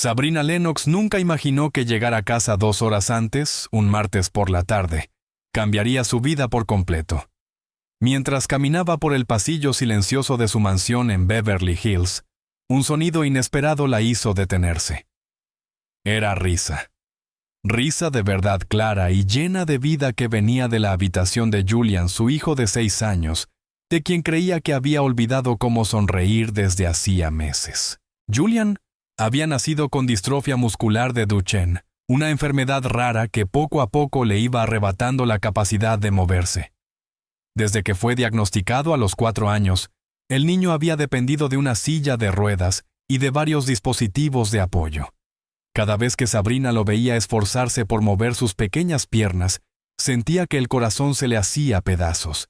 Sabrina Lennox nunca imaginó que llegar a casa 2 horas antes, un martes por la tarde, cambiaría su vida por completo. Mientras caminaba por el pasillo silencioso de su mansión en Beverly Hills, un sonido inesperado la hizo detenerse. Era risa. Risa de verdad clara y llena de vida que venía de la habitación de Julian, su hijo de 6 años, de quien creía que había olvidado cómo sonreír desde hacía meses. Julian había nacido con distrofia muscular de Duchenne, una enfermedad rara que poco a poco le iba arrebatando la capacidad de moverse. Desde que fue diagnosticado a los 4 años, el niño había dependido de una silla de ruedas y de varios dispositivos de apoyo. Cada vez que Sabrina lo veía esforzarse por mover sus pequeñas piernas, sentía que el corazón se le hacía pedazos.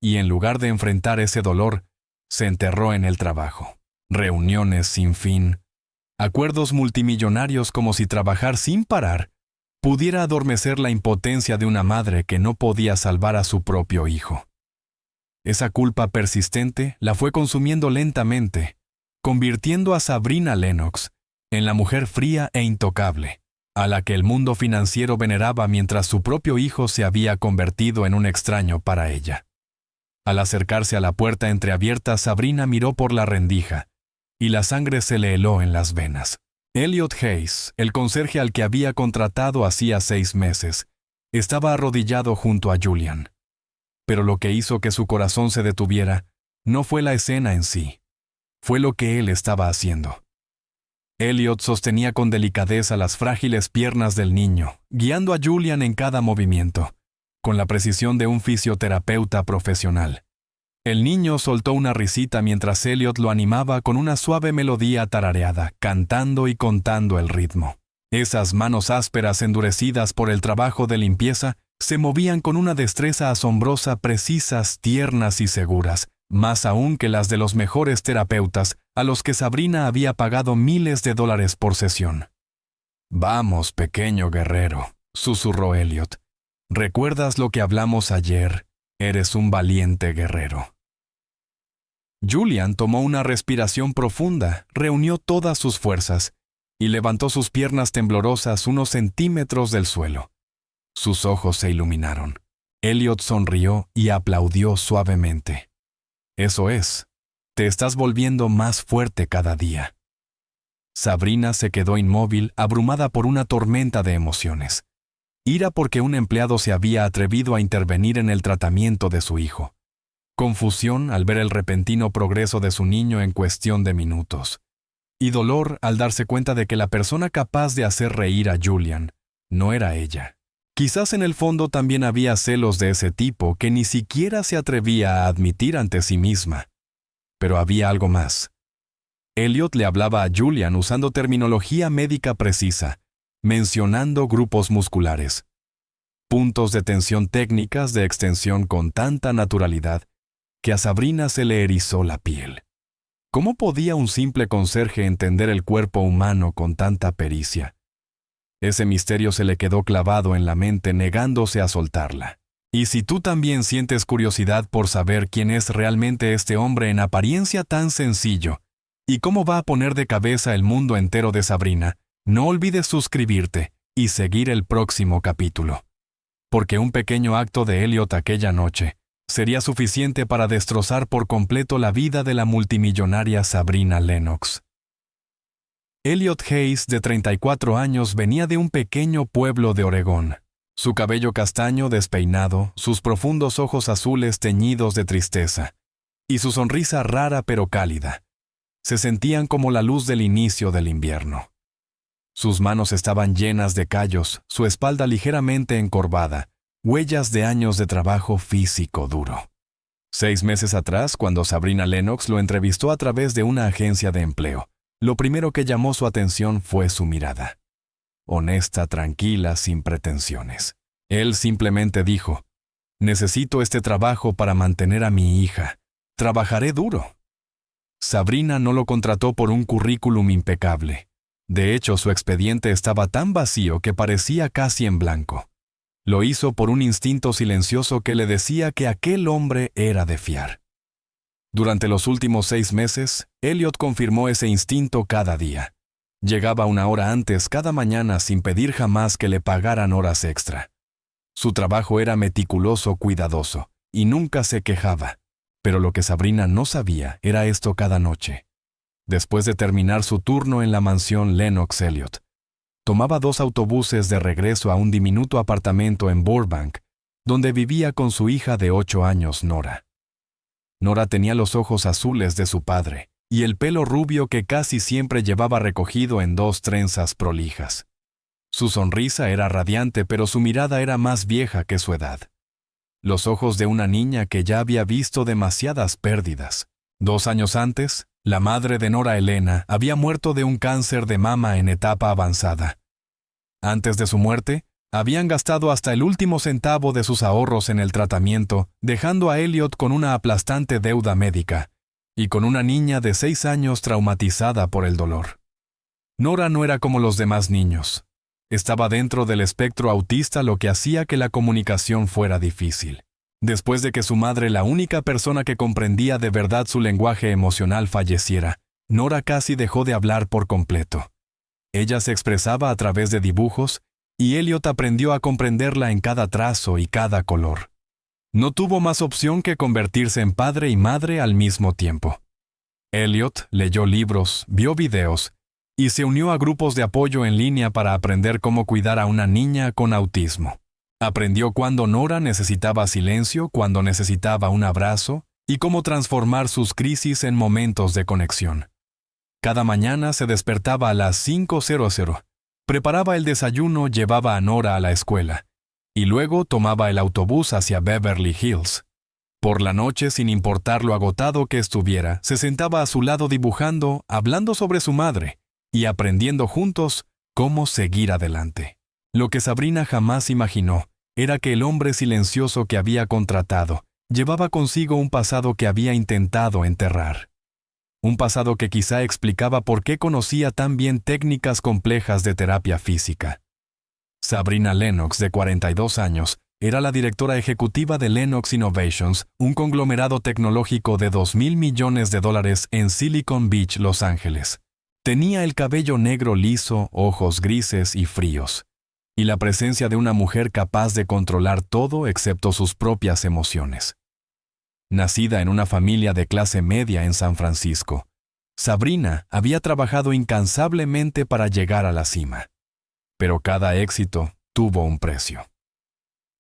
Y en lugar de enfrentar ese dolor, se enterró en el trabajo. Reuniones sin fin, acuerdos multimillonarios como si trabajar sin parar pudiera adormecer la impotencia de una madre que no podía salvar a su propio hijo. Esa culpa persistente la fue consumiendo lentamente, convirtiendo a Sabrina Lennox en la mujer fría e intocable, a la que el mundo financiero veneraba mientras su propio hijo se había convertido en un extraño para ella. Al acercarse a la puerta entreabierta, Sabrina miró por la rendija, y la sangre se le heló en las venas. Elliot Hayes, el conserje al que había contratado hacía 6 meses, estaba arrodillado junto a Julian. Pero lo que hizo que su corazón se detuviera no fue la escena en sí, fue lo que él estaba haciendo. Elliot sostenía con delicadeza las frágiles piernas del niño, guiando a Julian en cada movimiento, con la precisión de un fisioterapeuta profesional. El niño soltó una risita mientras Elliot lo animaba con una suave melodía tarareada, cantando y contando el ritmo. Esas manos ásperas endurecidas por el trabajo de limpieza se movían con una destreza asombrosa, precisas, tiernas y seguras, más aún que las de los mejores terapeutas a los que Sabrina había pagado miles de dólares por sesión. «Vamos, pequeño guerrero», susurró Elliot. «¿Recuerdas lo que hablamos ayer? Eres un valiente guerrero». Julian tomó una respiración profunda, reunió todas sus fuerzas y levantó sus piernas temblorosas unos centímetros del suelo. Sus ojos se iluminaron. Elliot sonrió y aplaudió suavemente. «Eso es. Te estás volviendo más fuerte cada día». Sabrina se quedó inmóvil, abrumada por una tormenta de emociones. Ira porque un empleado se había atrevido a intervenir en el tratamiento de su hijo. Confusión al ver el repentino progreso de su niño en cuestión de minutos. Y dolor al darse cuenta de que la persona capaz de hacer reír a Julian no era ella. Quizás en el fondo también había celos de ese tipo que ni siquiera se atrevía a admitir ante sí misma. Pero había algo más. Elliot le hablaba a Julian usando terminología médica precisa, mencionando grupos musculares. Puntos de tensión técnicas de extensión con tanta naturalidad que a Sabrina se le erizó la piel. ¿Cómo podía un simple conserje entender el cuerpo humano con tanta pericia? Ese misterio se le quedó clavado en la mente, negándose a soltarla. Y si tú también sientes curiosidad por saber quién es realmente este hombre en apariencia tan sencillo, y cómo va a poner de cabeza el mundo entero de Sabrina, no olvides suscribirte y seguir el próximo capítulo. Porque un pequeño acto de Elliot aquella noche sería suficiente para destrozar por completo la vida de la multimillonaria Sabrina Lennox. Elliot Hayes, de 34 años, venía de un pequeño pueblo de Oregón. Su cabello castaño despeinado, sus profundos ojos azules teñidos de tristeza, y su sonrisa rara pero cálida, se sentían como la luz del inicio del invierno. Sus manos estaban llenas de callos, su espalda ligeramente encorvada, huellas de años de trabajo físico duro. 6 meses atrás, cuando Sabrina Lennox lo entrevistó a través de una agencia de empleo, lo primero que llamó su atención fue su mirada. Honesta, tranquila, sin pretensiones. Él simplemente dijo: «Necesito este trabajo para mantener a mi hija. Trabajaré duro». Sabrina no lo contrató por un currículum impecable. De hecho, su expediente estaba tan vacío que parecía casi en blanco. Lo hizo por un instinto silencioso que le decía que aquel hombre era de fiar. Durante los últimos 6 meses, Elliot confirmó ese instinto cada día. Llegaba una hora antes cada mañana sin pedir jamás que le pagaran horas extra. Su trabajo era meticuloso, cuidadoso, y nunca se quejaba. Pero lo que Sabrina no sabía era esto cada noche. Después de terminar su turno en la mansión Lennox Elliot, tomaba 2 autobuses de regreso a un diminuto apartamento en Burbank, donde vivía con su hija de 8 años, Nora. Nora tenía los ojos azules de su padre y el pelo rubio que casi siempre llevaba recogido en 2 trenzas prolijas. Su sonrisa era radiante, pero su mirada era más vieja que su edad. Los ojos de una niña que ya había visto demasiadas pérdidas. 2 años antes, la madre de Nora, Elena, había muerto de un cáncer de mama en etapa avanzada. Antes de su muerte, habían gastado hasta el último centavo de sus ahorros en el tratamiento, dejando a Elliot con una aplastante deuda médica y con una niña de 6 años traumatizada por el dolor. Nora no era como los demás niños. Estaba dentro del espectro autista, lo que hacía que la comunicación fuera difícil. Después de que su madre, la única persona que comprendía de verdad su lenguaje emocional, falleciera, Nora casi dejó de hablar por completo. Ella se expresaba a través de dibujos, y Elliot aprendió a comprenderla en cada trazo y cada color. No tuvo más opción que convertirse en padre y madre al mismo tiempo. Elliot leyó libros, vio videos, y se unió a grupos de apoyo en línea para aprender cómo cuidar a una niña con autismo. Aprendió cuándo Nora necesitaba silencio, cuándo necesitaba un abrazo, y cómo transformar sus crisis en momentos de conexión. Cada mañana se despertaba a las 5:00, preparaba el desayuno, llevaba a Nora a la escuela, y luego tomaba el autobús hacia Beverly Hills. Por la noche, sin importar lo agotado que estuviera, se sentaba a su lado dibujando, hablando sobre su madre, y aprendiendo juntos cómo seguir adelante. Lo que Sabrina jamás imaginó era que el hombre silencioso que había contratado llevaba consigo un pasado que había intentado enterrar. Un pasado que quizá explicaba por qué conocía tan bien técnicas complejas de terapia física. Sabrina Lennox, de 42 años, era la directora ejecutiva de Lennox Innovations, un conglomerado tecnológico de $2,000 millones en Silicon Beach, Los Ángeles. Tenía el cabello negro liso, ojos grises y fríos, y la presencia de una mujer capaz de controlar todo excepto sus propias emociones. Nacida en una familia de clase media en San Francisco, Sabrina había trabajado incansablemente para llegar a la cima. Pero cada éxito tuvo un precio.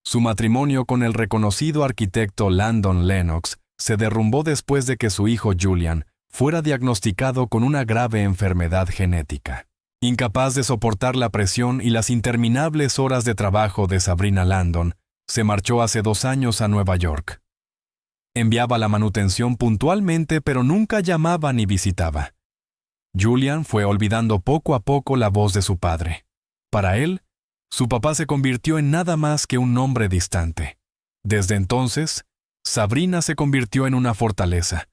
Su matrimonio con el reconocido arquitecto Landon Lennox se derrumbó después de que su hijo Julian fuera diagnosticado con una grave enfermedad genética. Incapaz de soportar la presión y las interminables horas de trabajo de Sabrina, Landon se marchó hace 2 años a Nueva York. Enviaba la manutención puntualmente, pero nunca llamaba ni visitaba. Julian fue olvidando poco a poco la voz de su padre. Para él, su papá se convirtió en nada más que un nombre distante. Desde entonces, Sabrina se convirtió en una fortaleza.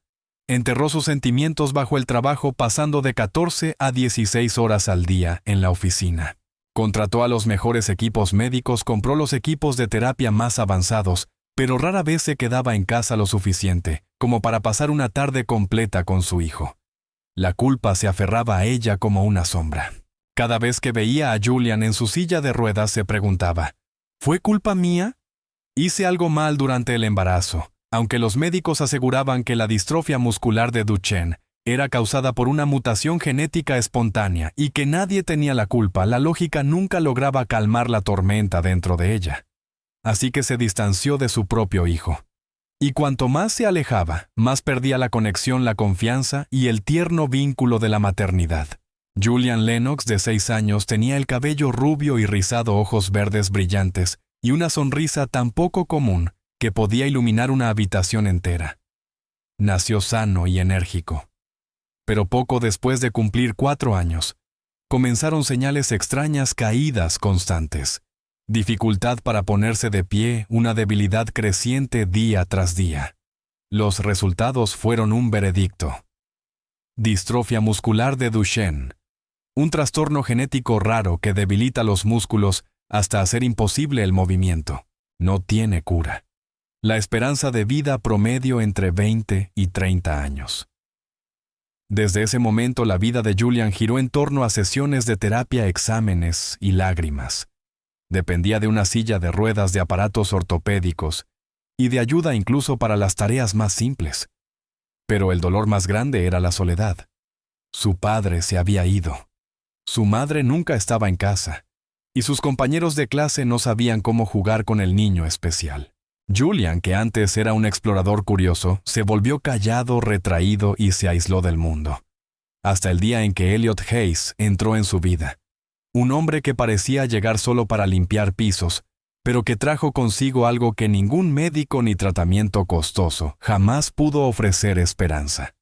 Enterró sus sentimientos bajo el trabajo, pasando de 14 a 16 horas al día en la oficina. Contrató a los mejores equipos médicos, compró los equipos de terapia más avanzados, pero rara vez se quedaba en casa lo suficiente como para pasar una tarde completa con su hijo. La culpa se aferraba a ella como una sombra. Cada vez que veía a Julian en su silla de ruedas se preguntaba, ¿fue culpa mía? Hice algo mal durante el embarazo, aunque los médicos aseguraban que la distrofia muscular de Duchenne era causada por una mutación genética espontánea y que nadie tenía la culpa. La lógica nunca lograba calmar la tormenta dentro de ella. Así que se distanció de su propio hijo. Y cuanto más se alejaba, más perdía la conexión, la confianza y el tierno vínculo de la maternidad. Julian Lennox, de 6 años, tenía el cabello rubio y rizado, ojos verdes brillantes y una sonrisa tan poco común que podía iluminar una habitación entera. Nació sano y enérgico. Pero poco después de cumplir 4 años, comenzaron señales extrañas, caídas constantes. Dificultad para ponerse de pie, una debilidad creciente día tras día. Los resultados fueron un veredicto. Distrofia muscular de Duchenne, un trastorno genético raro que debilita los músculos hasta hacer imposible el movimiento. No tiene cura. La esperanza de vida promedio entre 20 y 30 años. Desde ese momento la vida de Julian giró en torno a sesiones de terapia, exámenes y lágrimas. Dependía de una silla de ruedas, de aparatos ortopédicos y de ayuda incluso para las tareas más simples. Pero el dolor más grande era la soledad. Su padre se había ido. Su madre nunca estaba en casa. Y sus compañeros de clase no sabían cómo jugar con el niño especial. Julian, que antes era un explorador curioso, se volvió callado, retraído y se aisló del mundo. Hasta el día en que Elliot Hayes entró en su vida. Un hombre que parecía llegar solo para limpiar pisos, pero que trajo consigo algo que ningún médico ni tratamiento costoso jamás pudo ofrecer: esperanza.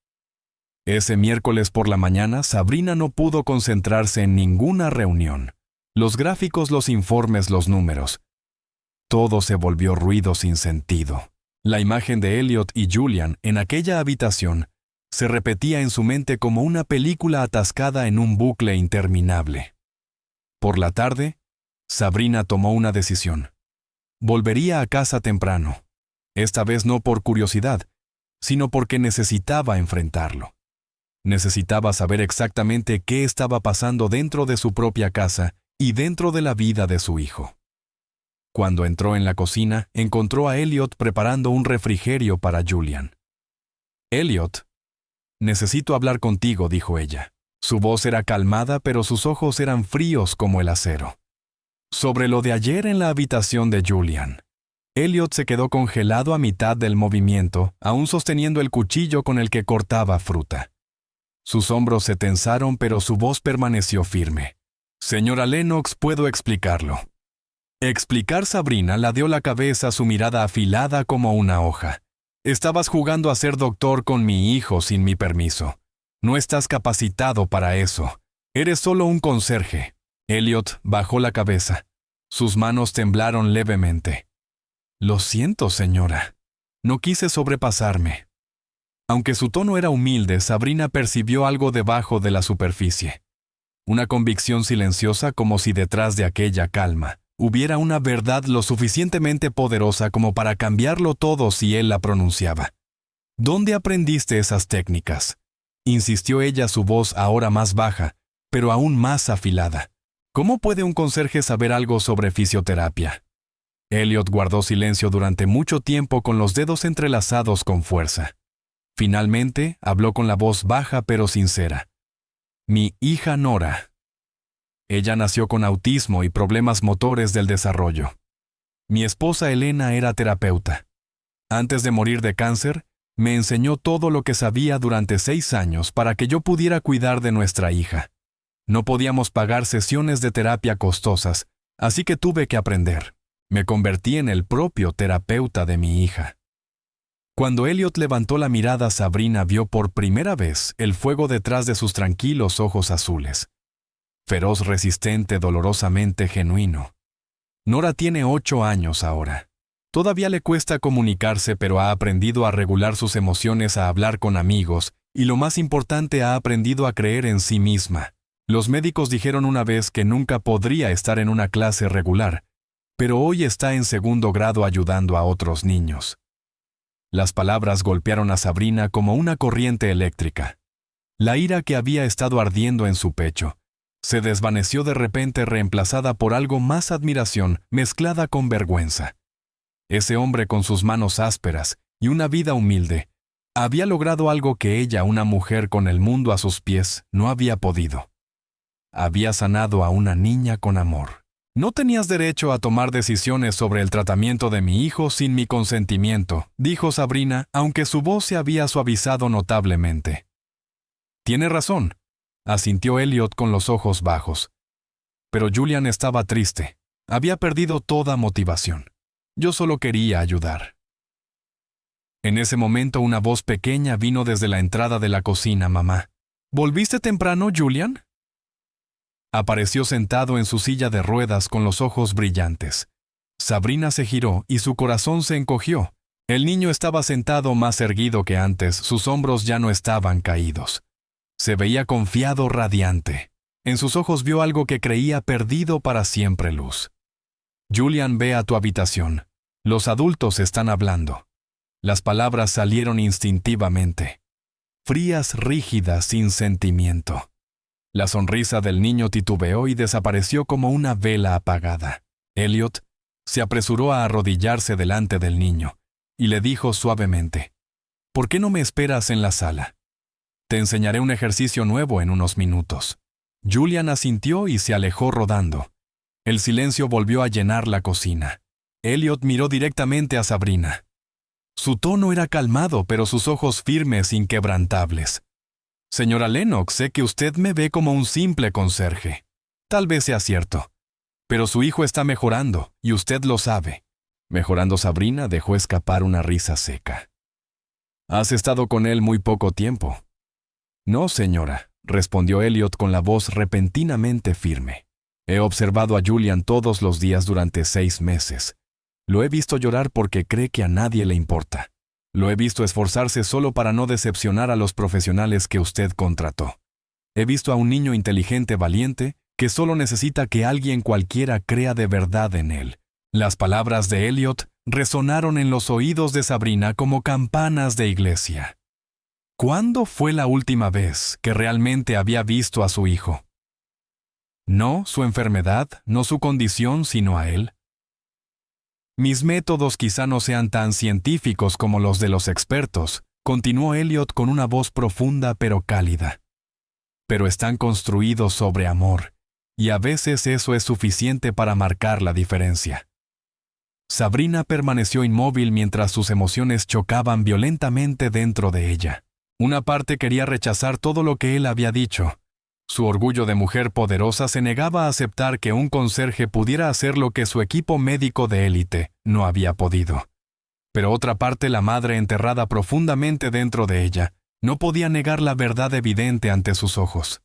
Ese miércoles por la mañana, Sabrina no pudo concentrarse en ninguna reunión. Los gráficos, los informes, los números. Todo se volvió ruido sin sentido. La imagen de Elliot y Julian en aquella habitación se repetía en su mente como una película atascada en un bucle interminable. Por la tarde, Sabrina tomó una decisión. Volvería a casa temprano. Esta vez no por curiosidad, sino porque necesitaba enfrentarlo. Necesitaba saber exactamente qué estaba pasando dentro de su propia casa y dentro de la vida de su hijo. Cuando entró en la cocina, encontró a Elliot preparando un refrigerio para Julian. «Elliot, necesito hablar contigo», dijo ella. Su voz era calmada, pero sus ojos eran fríos como el acero. Sobre lo de ayer en la habitación de Julian. Elliot se quedó congelado a mitad del movimiento, aún sosteniendo el cuchillo con el que cortaba fruta. Sus hombros se tensaron, pero su voz permaneció firme. «Señora Lennox, puedo explicarlo». Explicar. Sabrina ladeó la cabeza, su mirada afilada como una hoja. «Estabas jugando a ser doctor con mi hijo sin mi permiso. No estás capacitado para eso. Eres solo un conserje». Elliot bajó la cabeza. Sus manos temblaron levemente. «Lo siento, señora. No quise sobrepasarme». Aunque su tono era humilde, Sabrina percibió algo debajo de la superficie. Una convicción silenciosa, como si detrás de aquella calma hubiera una verdad lo suficientemente poderosa como para cambiarlo todo si él la pronunciaba. «¿Dónde aprendiste esas técnicas?», insistió ella, su voz ahora más baja, pero aún más afilada. «¿Cómo puede un conserje saber algo sobre fisioterapia?». Elliot guardó silencio durante mucho tiempo, con los dedos entrelazados con fuerza. Finalmente, habló con la voz baja pero sincera. «Mi hija Nora. Ella nació con autismo y problemas motores del desarrollo. Mi esposa Elena era terapeuta. Antes de morir de cáncer, me enseñó todo lo que sabía durante 6 años para que yo pudiera cuidar de nuestra hija. No podíamos pagar sesiones de terapia costosas, así que tuve que aprender. Me convertí en el propio terapeuta de mi hija». Cuando Elliot levantó la mirada, Sabrina vio por primera vez el fuego detrás de sus tranquilos ojos azules. Feroz, resistente, dolorosamente genuino. Nora tiene 8 años ahora. Todavía le cuesta comunicarse, pero ha aprendido a regular sus emociones, a hablar con amigos, y lo más importante, ha aprendido a creer en sí misma. Los médicos dijeron una vez que nunca podría estar en una clase regular, pero hoy está en 2º grado ayudando a otros niños. Las palabras golpearon a Sabrina como una corriente eléctrica. La ira que había estado ardiendo en su pecho se desvaneció de repente, reemplazada por algo más: admiración mezclada con vergüenza. Ese hombre, con sus manos ásperas y una vida humilde, había logrado algo que ella, una mujer con el mundo a sus pies, no había podido. Había sanado a una niña con amor. «No tenías derecho a tomar decisiones sobre el tratamiento de mi hijo sin mi consentimiento», dijo Sabrina, aunque su voz se había suavizado notablemente. «Tiene razón», asintió Elliot con los ojos bajos. Pero Julian estaba triste. Había perdido toda motivación. Yo solo quería ayudar. En ese momento, una voz pequeña vino desde la entrada de la cocina. «Mamá, ¿volviste temprano, Julian?». Apareció sentado en su silla de ruedas con los ojos brillantes. Sabrina se giró y su corazón se encogió. El niño estaba sentado más erguido que antes, sus hombros ya no estaban caídos. Se veía confiado, radiante. En sus ojos vio algo que creía perdido para siempre: luz. «Julian, ve a tu habitación. Los adultos están hablando». Las palabras salieron instintivamente. frías, rígidas, sin sentimiento. La sonrisa del niño titubeó y desapareció como una vela apagada. Elliot se apresuró a arrodillarse delante del niño y le dijo suavemente: «¿Por qué no me esperas en la sala? Te enseñaré un ejercicio nuevo en unos minutos». Julian asintió y se alejó rodando. El silencio volvió a llenar la cocina. Elliot miró directamente a Sabrina. Su tono era calmado, pero sus ojos firmes, inquebrantables. «Señora Lennox, sé que usted me ve como un simple conserje. Tal vez sea cierto. Pero su hijo está mejorando, y usted lo sabe». Mejorando, Sabrina dejó escapar una risa seca. «¿Has estado con él muy poco tiempo?» «No, señora», respondió Elliot con la voz repentinamente firme. «He observado a Julian todos los días durante 6 meses. Lo he visto llorar porque cree que a nadie le importa. Lo he visto esforzarse solo para no decepcionar a los profesionales que usted contrató. He visto a un niño inteligente, valiente, que solo necesita que alguien cualquiera crea de verdad en él». Las palabras de Elliot resonaron en los oídos de Sabrina como campanas de iglesia. ¿Cuándo fue la última vez que realmente había visto a su hijo? No su enfermedad, no su condición, sino a él. «Mis métodos quizá no sean tan científicos como los de los expertos», continuó Elliot con una voz profunda pero cálida. «Pero están construidos sobre amor, y a veces eso es suficiente para marcar la diferencia». Sabrina permaneció inmóvil mientras sus emociones chocaban violentamente dentro de ella. Una parte quería rechazar todo lo que él había dicho. Su orgullo de mujer poderosa se negaba a aceptar que un conserje pudiera hacer lo que su equipo médico de élite no había podido. Pero otra parte, la madre enterrada profundamente dentro de ella, no podía negar la verdad evidente ante sus ojos.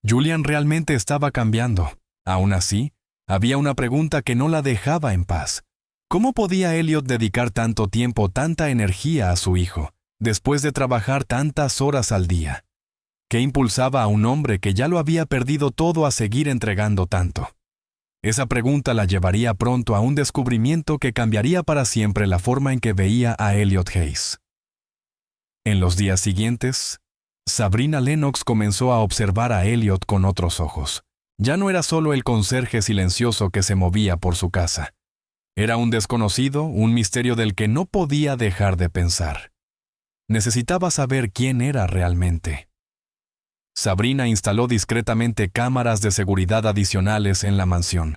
Julian realmente estaba cambiando. Aún así, había una pregunta que no la dejaba en paz. ¿Cómo podía Elliot dedicar tanto tiempo, tanta energía a su hijo, después de trabajar tantas horas al día? ¿Qué impulsaba a un hombre que ya lo había perdido todo a seguir entregando tanto? Esa pregunta la llevaría pronto a un descubrimiento que cambiaría para siempre la forma en que veía a Elliot Hayes. En los días siguientes, Sabrina Lennox comenzó a observar a Elliot con otros ojos. Ya no era solo el conserje silencioso que se movía por su casa. Era un desconocido, un misterio del que no podía dejar de pensar. Necesitaba saber quién era realmente. Sabrina instaló discretamente cámaras de seguridad adicionales en la mansión.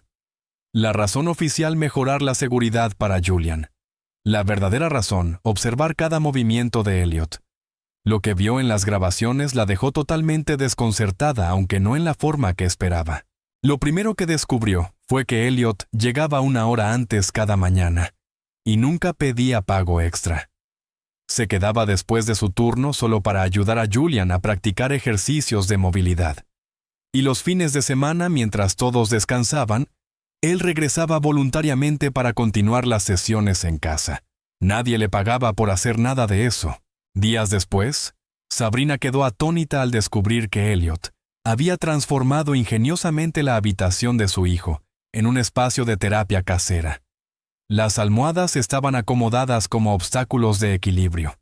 La razón oficial: mejorar la seguridad para Julian. La verdadera razón: observar cada movimiento de Elliot. Lo que vio en las grabaciones la dejó totalmente desconcertada, aunque no en la forma que esperaba. Lo primero que descubrió fue que Elliot llegaba 1 hora antes cada mañana, y nunca pedía pago extra. Se quedaba después de su turno solo para ayudar a Julian a practicar ejercicios de movilidad. Y los fines de semana, mientras todos descansaban, él regresaba voluntariamente para continuar las sesiones en casa. Nadie le pagaba por hacer nada de eso. Días después, Sabrina quedó atónita al descubrir que Elliot había transformado ingeniosamente la habitación de su hijo en un espacio de terapia casera. Las almohadas estaban acomodadas como obstáculos de equilibrio.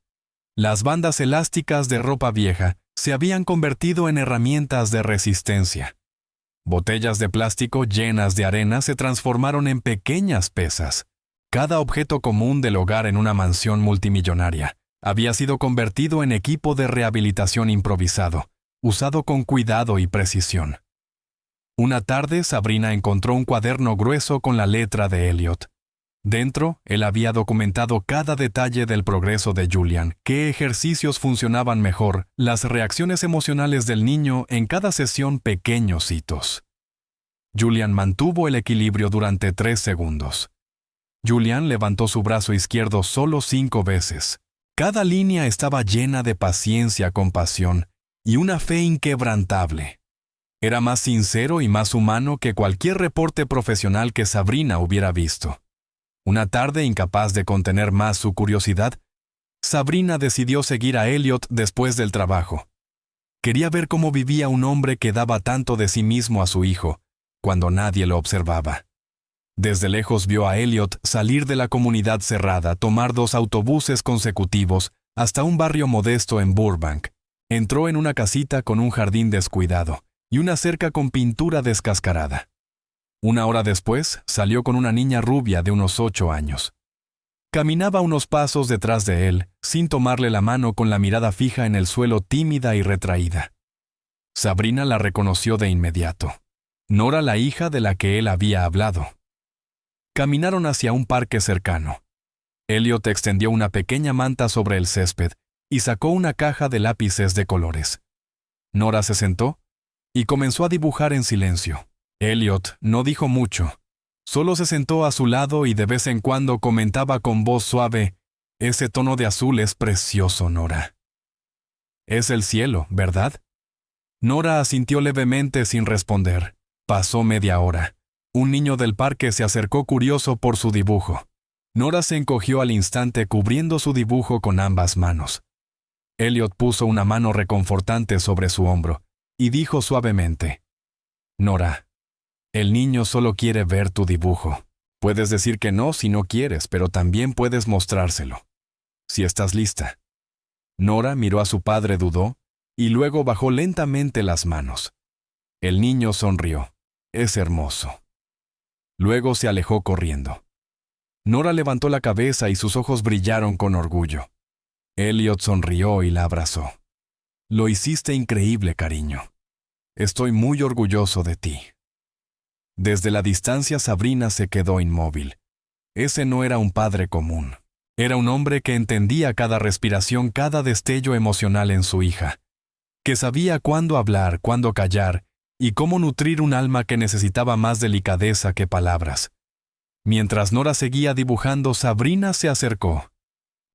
Las bandas elásticas de ropa vieja se habían convertido en herramientas de resistencia. Botellas de plástico llenas de arena se transformaron en pequeñas pesas. Cada objeto común del hogar en una mansión multimillonaria había sido convertido en equipo de rehabilitación improvisado, usado con cuidado y precisión. Una tarde, Sabrina encontró un cuaderno grueso con la letra de Elliot. Dentro, él había documentado cada detalle del progreso de Julian, qué ejercicios funcionaban mejor, las reacciones emocionales del niño en cada sesión, pequeños hitos. Julian mantuvo el equilibrio durante 3 segundos. Julian levantó su brazo izquierdo solo 5 veces. Cada línea estaba llena de paciencia, compasión y una fe inquebrantable. Era más sincero y más humano que cualquier reporte profesional que Sabrina hubiera visto. Una tarde, incapaz de contener más su curiosidad, Sabrina decidió seguir a Elliot después del trabajo. Quería ver cómo vivía un hombre que daba tanto de sí mismo a su hijo, cuando nadie lo observaba. Desde lejos vio a Elliot salir de la comunidad cerrada, tomar 2 autobuses consecutivos hasta un barrio modesto en Burbank, Entró en una casita con un jardín descuidado y una cerca con pintura descascarada. Una hora después, salió con una niña rubia de unos 8 años. Caminaba unos pasos detrás de él, sin tomarle la mano, con la mirada fija en el suelo, tímida y retraída. Sabrina la reconoció de inmediato. Nora, la hija de la que él había hablado. Caminaron hacia un parque cercano. Elliot extendió una pequeña manta sobre el césped y sacó una caja de lápices de colores. Nora se sentó y comenzó a dibujar en silencio. Elliot no dijo mucho. Solo se sentó a su lado y de vez en cuando comentaba con voz suave: «Ese tono de azul es precioso, Nora». «Es el cielo, ¿verdad?». Nora asintió levemente sin responder. Pasó media hora. Un niño del parque se acercó curioso por su dibujo. Nora se encogió al instante, cubriendo su dibujo con ambas manos. Elliot puso una mano reconfortante sobre su hombro y dijo suavemente: «Nora, el niño solo quiere ver tu dibujo. Puedes decir que no si no quieres, pero también puedes mostrárselo. Si estás lista». Nora miró a su padre, dudó, y luego bajó lentamente las manos. El niño sonrió. «Es hermoso». Luego se alejó corriendo. Nora levantó la cabeza y sus ojos brillaron con orgullo. Elliot sonrió y la abrazó. «Lo hiciste increíble, cariño. Estoy muy orgulloso de ti». Desde la distancia, Sabrina se quedó inmóvil. Ese no era un padre común. Era un hombre que entendía cada respiración, cada destello emocional en su hija, que sabía cuándo hablar, cuándo callar y cómo nutrir un alma que necesitaba más delicadeza que palabras. Mientras Nora seguía dibujando, Sabrina se acercó.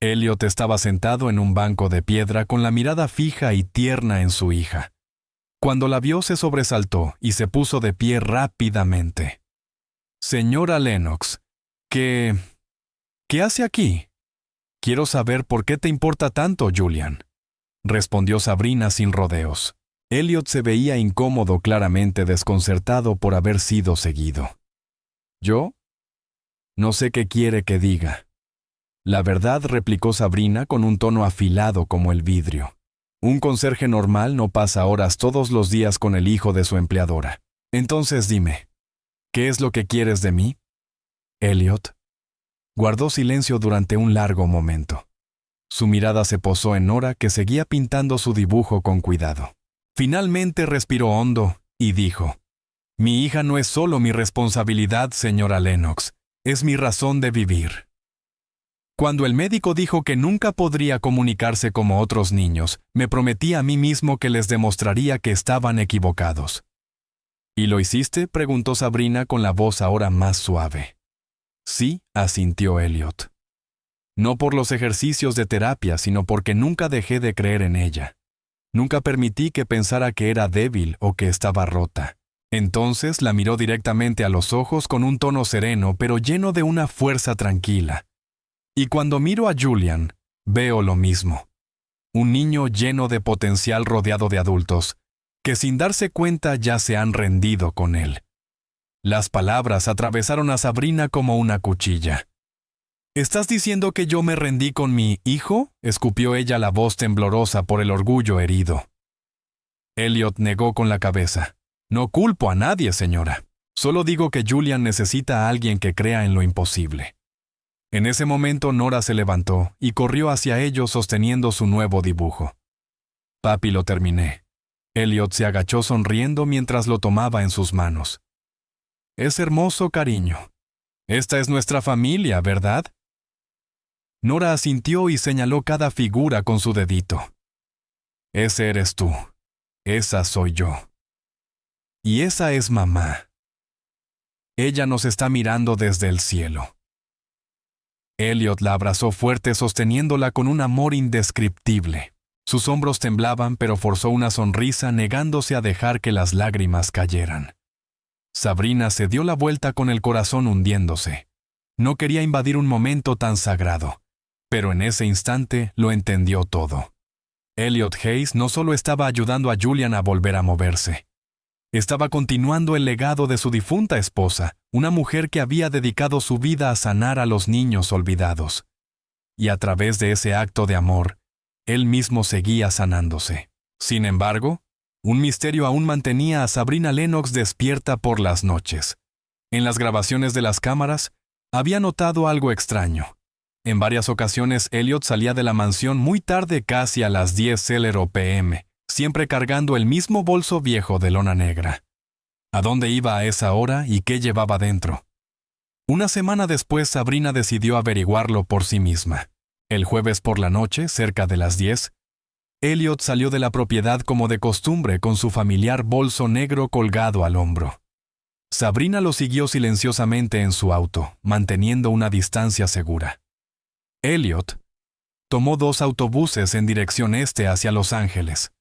Elliot estaba sentado en un banco de piedra con la mirada fija y tierna en su hija. Cuando la vio, se sobresaltó y se puso de pie rápidamente. «Señora Lennox, ¿qué hace aquí?» «Quiero saber por qué te importa tanto, Julian», respondió Sabrina sin rodeos. Elliot se veía incómodo, claramente desconcertado por haber sido seguido. «¿Yo? No sé qué quiere que diga». «La verdad», replicó Sabrina con un tono afilado como el vidrio. «Un conserje normal no pasa horas todos los días con el hijo de su empleadora. Entonces dime, ¿qué es lo que quieres de mí?» Elliot guardó silencio durante un largo momento. Su mirada se posó en Nora, que seguía pintando su dibujo con cuidado. Finalmente respiró hondo y dijo: «Mi hija no es solo mi responsabilidad, señora Lennox, es mi razón de vivir». Cuando el médico dijo que nunca podría comunicarse como otros niños, me prometí a mí mismo que les demostraría que estaban equivocados. «¿Y lo hiciste?», preguntó Sabrina con la voz ahora más suave. «Sí», asintió Elliot. «No por los ejercicios de terapia, sino porque nunca dejé de creer en ella. Nunca permití que pensara que era débil o que estaba rota». Entonces la miró directamente a los ojos con un tono sereno, pero lleno de una fuerza tranquila. «Y cuando miro a Julian, veo lo mismo. Un niño lleno de potencial rodeado de adultos, que sin darse cuenta ya se han rendido con él». Las palabras atravesaron a Sabrina como una cuchilla. «¿Estás diciendo que yo me rendí con mi hijo?», escupió ella, la voz temblorosa por el orgullo herido. Elliot negó con la cabeza. «No culpo a nadie, señora. Solo digo que Julian necesita a alguien que crea en lo imposible». En ese momento Nora se levantó y corrió hacia ellos sosteniendo su nuevo dibujo. «Papi, lo terminé». Elliot se agachó sonriendo mientras lo tomaba en sus manos. «Es hermoso, cariño. Esta es nuestra familia, ¿verdad?». Nora asintió y señaló cada figura con su dedito. «Ese eres tú. Esa soy yo. Y esa es mamá. Ella nos está mirando desde el cielo». Elliot la abrazó fuerte, sosteniéndola con un amor indescriptible. Sus hombros temblaban, pero forzó una sonrisa, negándose a dejar que las lágrimas cayeran. Sabrina se dio la vuelta con el corazón hundiéndose. No quería invadir un momento tan sagrado, pero en ese instante lo entendió todo. Elliot Hayes no solo estaba ayudando a Julian a volver a moverse. Estaba continuando el legado de su difunta esposa, una mujer que había dedicado su vida a sanar a los niños olvidados. Y a través de ese acto de amor, él mismo seguía sanándose. Sin embargo, un misterio aún mantenía a Sabrina Lennox despierta por las noches. En las grabaciones de las cámaras, había notado algo extraño. En varias ocasiones, Elliot salía de la mansión muy tarde, casi a las 10:00 p.m., siempre cargando el mismo bolso viejo de lona negra. ¿A dónde iba a esa hora y qué llevaba dentro? Una semana después, Sabrina decidió averiguarlo por sí misma. El jueves por la noche, cerca de las 10, Elliot salió de la propiedad como de costumbre con su familiar bolso negro colgado al hombro. Sabrina lo siguió silenciosamente en su auto, manteniendo una distancia segura. Elliot tomó 2 autobuses en dirección este hacia Los Ángeles.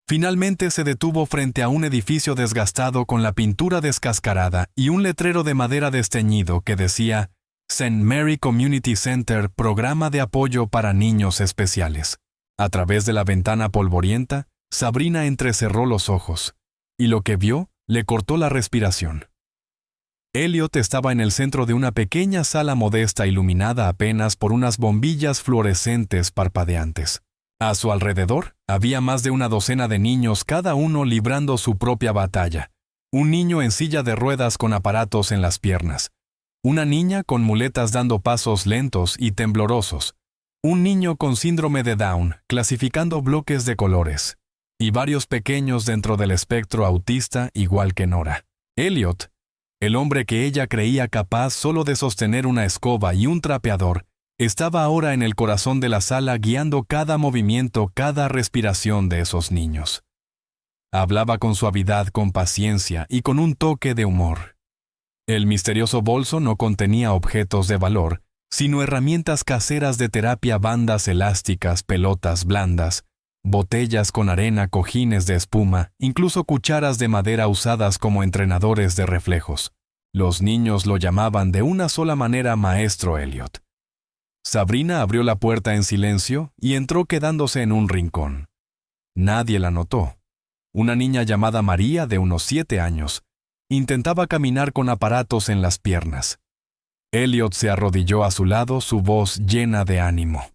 Finalmente se detuvo frente a un edificio desgastado con la pintura descascarada y un letrero de madera desteñido que decía St. Mary Community Center, programa de apoyo para niños especiales. A través de la ventana polvorienta, Sabrina entrecerró los ojos, y lo que vio le cortó la respiración. Elliot estaba en el centro de una pequeña sala modesta iluminada apenas por unas bombillas fluorescentes parpadeantes. A su alrededor había más de una docena de niños, cada uno librando su propia batalla. Un niño en silla de ruedas con aparatos en las piernas. Una niña con muletas dando pasos lentos y temblorosos. Un niño con síndrome de Down clasificando bloques de colores. Y varios pequeños dentro del espectro autista igual que Nora. Elliot, el hombre que ella creía capaz solo de sostener una escoba y un trapeador, estaba ahora en el corazón de la sala guiando cada movimiento, cada respiración de esos niños. Hablaba con suavidad, con paciencia y con un toque de humor. El misterioso bolso no contenía objetos de valor, sino herramientas caseras de terapia, bandas elásticas, pelotas blandas, botellas con arena, cojines de espuma, incluso cucharas de madera usadas como entrenadores de reflejos. Los niños lo llamaban de una sola manera Maestro Elliot. Sabrina abrió la puerta en silencio y entró quedándose en un rincón. Nadie la notó. Una niña llamada María, de unos 7 años, intentaba caminar con aparatos en las piernas. Elliot se arrodilló a su lado, su voz llena de ánimo.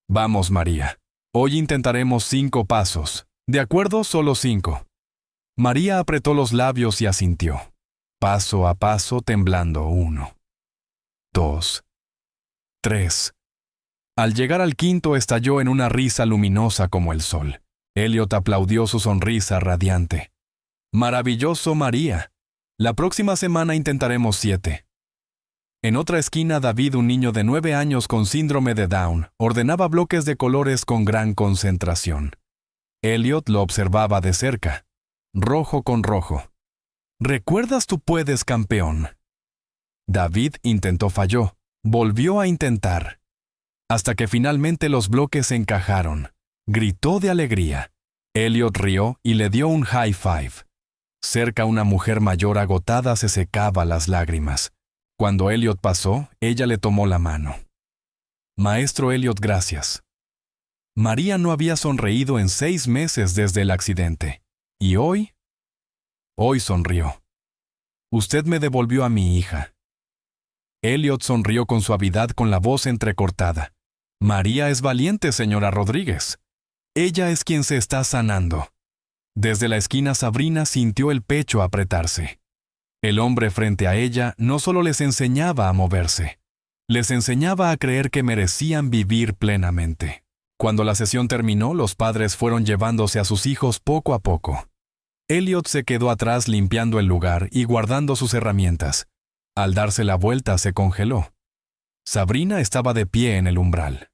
«Vamos, María. Hoy intentaremos 5 pasos. ¿De acuerdo? Solo 5». María apretó los labios y asintió. Paso a paso, temblando. 1, 2, 3. Al llegar al 5.º estalló en una risa luminosa como el sol. Elliot aplaudió su sonrisa radiante. «Maravilloso, María. La próxima semana intentaremos 7». En otra esquina, David, un niño de 9 años con síndrome de Down, ordenaba bloques de colores con gran concentración. Elliot lo observaba de cerca, rojo con rojo. «¿Recuerdas tú puedes, campeón?» David falló, volvió a intentar. Hasta que finalmente los bloques encajaron. Gritó de alegría. Elliot rió y le dio un high five. Cerca, una mujer mayor agotada se secaba las lágrimas. Cuando Elliot pasó, ella le tomó la mano. «Maestro Elliot, gracias». María no había sonreído en 6 meses desde el accidente. ¿Y hoy? Hoy sonrió. «Usted me devolvió a mi hija». Elliot sonrió con suavidad, con la voz entrecortada. «María es valiente, señora Rodríguez. Ella es quien se está sanando». Desde la esquina, Sabrina sintió el pecho apretarse. El hombre frente a ella no solo les enseñaba a moverse, les enseñaba a creer que merecían vivir plenamente. Cuando la sesión terminó, los padres fueron llevándose a sus hijos poco a poco. Elliot se quedó atrás limpiando el lugar y guardando sus herramientas. Al darse la vuelta, se congeló. Sabrina estaba de pie en el umbral.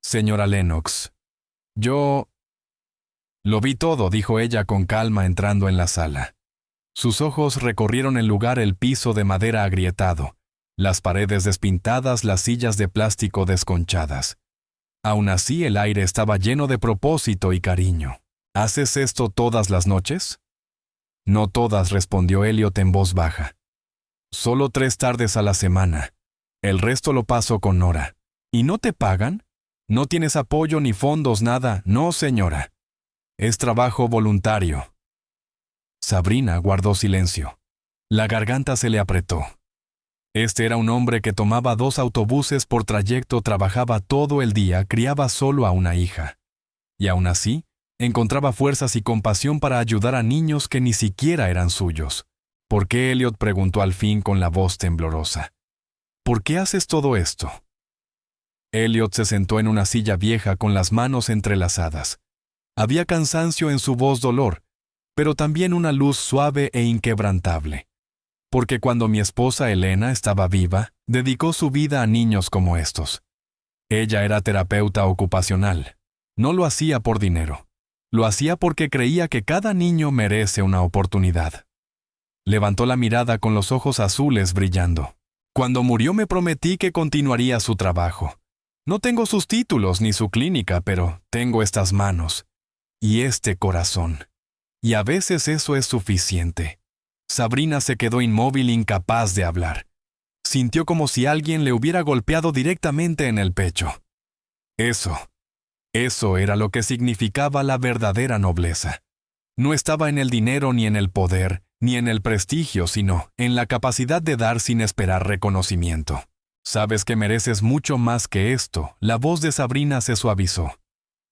«Señora Lennox, yo...». «Lo vi todo», dijo ella con calma entrando en la sala. Sus ojos recorrieron el lugar, el piso de madera agrietado, las paredes despintadas, las sillas de plástico desconchadas. Aún así, el aire estaba lleno de propósito y cariño. «¿Haces esto todas las noches?» «No todas», respondió Elliot en voz baja. «Solo 3 tardes a la semana. El resto lo paso con Nora». «¿Y no te pagan? ¿No tienes apoyo ni fondos, nada?» «No, señora. Es trabajo voluntario». Sabrina guardó silencio. La garganta se le apretó. Este era un hombre que tomaba 2 autobuses por trayecto, trabajaba todo el día, criaba solo a una hija. Y aún así, encontraba fuerzas y compasión para ayudar a niños que ni siquiera eran suyos. ¿Por qué, Elliot?, preguntó al fin con la voz temblorosa. ¿Por qué haces todo esto? Elliot se sentó en una silla vieja con las manos entrelazadas. Había cansancio en su voz, dolor, pero también una luz suave e inquebrantable. Porque cuando mi esposa Elena estaba viva, dedicó su vida a niños como estos. Ella era terapeuta ocupacional. No lo hacía por dinero. Lo hacía porque creía que cada niño merece una oportunidad. Levantó la mirada con los ojos azules brillando. Cuando murió me prometí que continuaría su trabajo. No tengo sus títulos ni su clínica, pero tengo estas manos y este corazón. Y a veces eso es suficiente. Sabrina se quedó inmóvil, incapaz de hablar. Sintió como si alguien le hubiera golpeado directamente en el pecho. Eso era lo que significaba la verdadera nobleza. No estaba en el dinero ni en el poder, ni en el prestigio, sino en la capacidad de dar sin esperar reconocimiento. Sabes que mereces mucho más que esto. La voz de Sabrina se suavizó.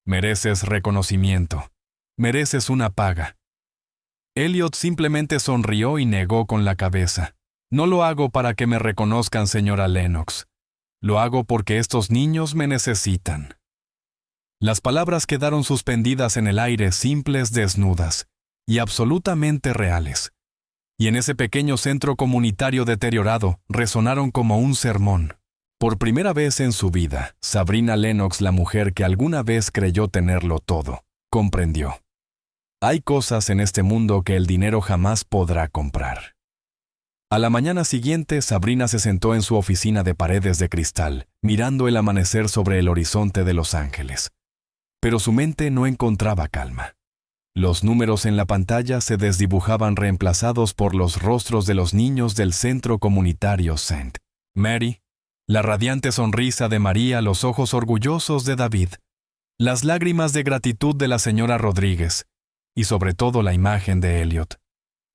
Mereces reconocimiento. Mereces una paga. Elliot simplemente sonrió y negó con la cabeza. No lo hago para que me reconozcan, señora Lennox. Lo hago porque estos niños me necesitan. Las palabras quedaron suspendidas en el aire, simples, desnudas y absolutamente reales. Y en ese pequeño centro comunitario deteriorado resonaron como un sermón. Por primera vez en su vida, Sabrina Lennox, la mujer que alguna vez creyó tenerlo todo, comprendió. Hay cosas en este mundo que el dinero jamás podrá comprar. A la mañana siguiente, Sabrina se sentó en su oficina de paredes de cristal, mirando el amanecer sobre el horizonte de Los Ángeles. Pero su mente no encontraba calma. Los números en la pantalla se desdibujaban reemplazados por los rostros de los niños del centro comunitario St. Mary, la radiante sonrisa de María, los ojos orgullosos de David, las lágrimas de gratitud de la señora Rodríguez, y sobre todo la imagen de Elliot.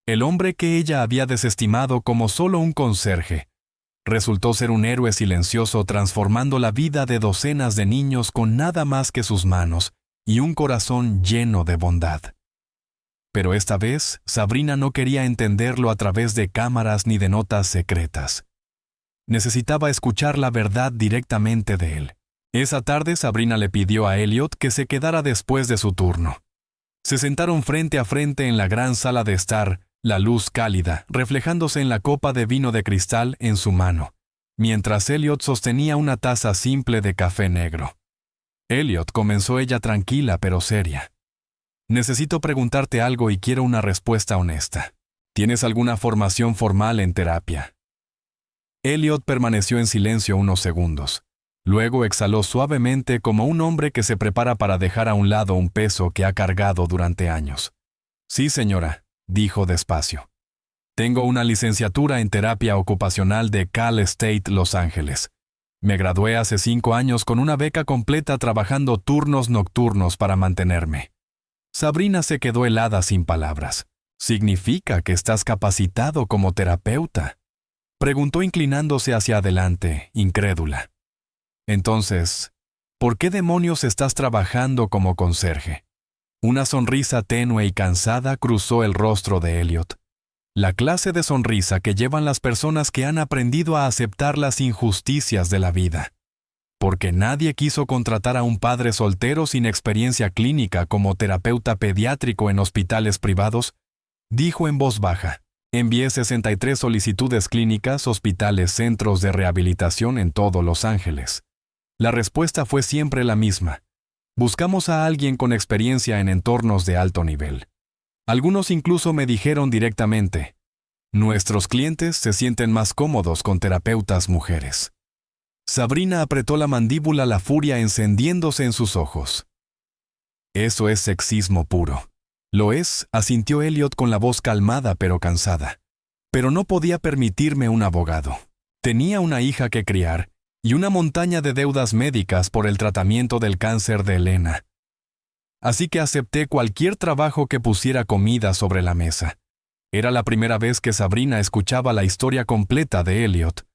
El hombre que ella había desestimado como solo un conserje, resultó ser un héroe silencioso transformando la vida de docenas de niños con nada más que sus manos y un corazón lleno de bondad. Pero esta vez, Sabrina no quería entenderlo a través de cámaras ni de notas secretas. Necesitaba escuchar la verdad directamente de él. Esa tarde, Sabrina le pidió a Elliot que se quedara después de su turno. Se sentaron frente a frente en la gran sala de estar, la luz cálida, reflejándose en la copa de vino de cristal en su mano, mientras Elliot sostenía una taza simple de café negro. Elliot, comenzó ella tranquila pero seria. Necesito preguntarte algo y quiero una respuesta honesta. ¿Tienes alguna formación formal en terapia? Elliot permaneció en silencio unos segundos. Luego exhaló suavemente como un hombre que se prepara para dejar a un lado un peso que ha cargado durante años. Sí, señora, dijo despacio. Tengo una licenciatura en terapia ocupacional de Cal State Los Ángeles. Me gradué hace 5 años con una beca completa trabajando turnos nocturnos para mantenerme. Sabrina se quedó helada sin palabras. ¿Significa que estás capacitado como terapeuta?, preguntó inclinándose hacia adelante, incrédula. Entonces, ¿por qué demonios estás trabajando como conserje? Una sonrisa tenue y cansada cruzó el rostro de Elliot. La clase de sonrisa que llevan las personas que han aprendido a aceptar las injusticias de la vida. Porque nadie quiso contratar a un padre soltero sin experiencia clínica como terapeuta pediátrico en hospitales privados, dijo en voz baja. Envié 63 solicitudes clínicas, hospitales, centros de rehabilitación en todo Los Ángeles. La respuesta fue siempre la misma. Buscamos a alguien con experiencia en entornos de alto nivel. Algunos incluso me dijeron directamente, nuestros clientes se sienten más cómodos con terapeutas mujeres. Sabrina apretó la mandíbula, la furia encendiéndose en sus ojos. Eso es sexismo puro. Lo es, asintió Elliot con la voz calmada pero cansada. Pero no podía permitirme un abogado. Tenía una hija que criar y una montaña de deudas médicas por el tratamiento del cáncer de Elena. Así que acepté cualquier trabajo que pusiera comida sobre la mesa. Era la primera vez que Sabrina escuchaba la historia completa de Elliot.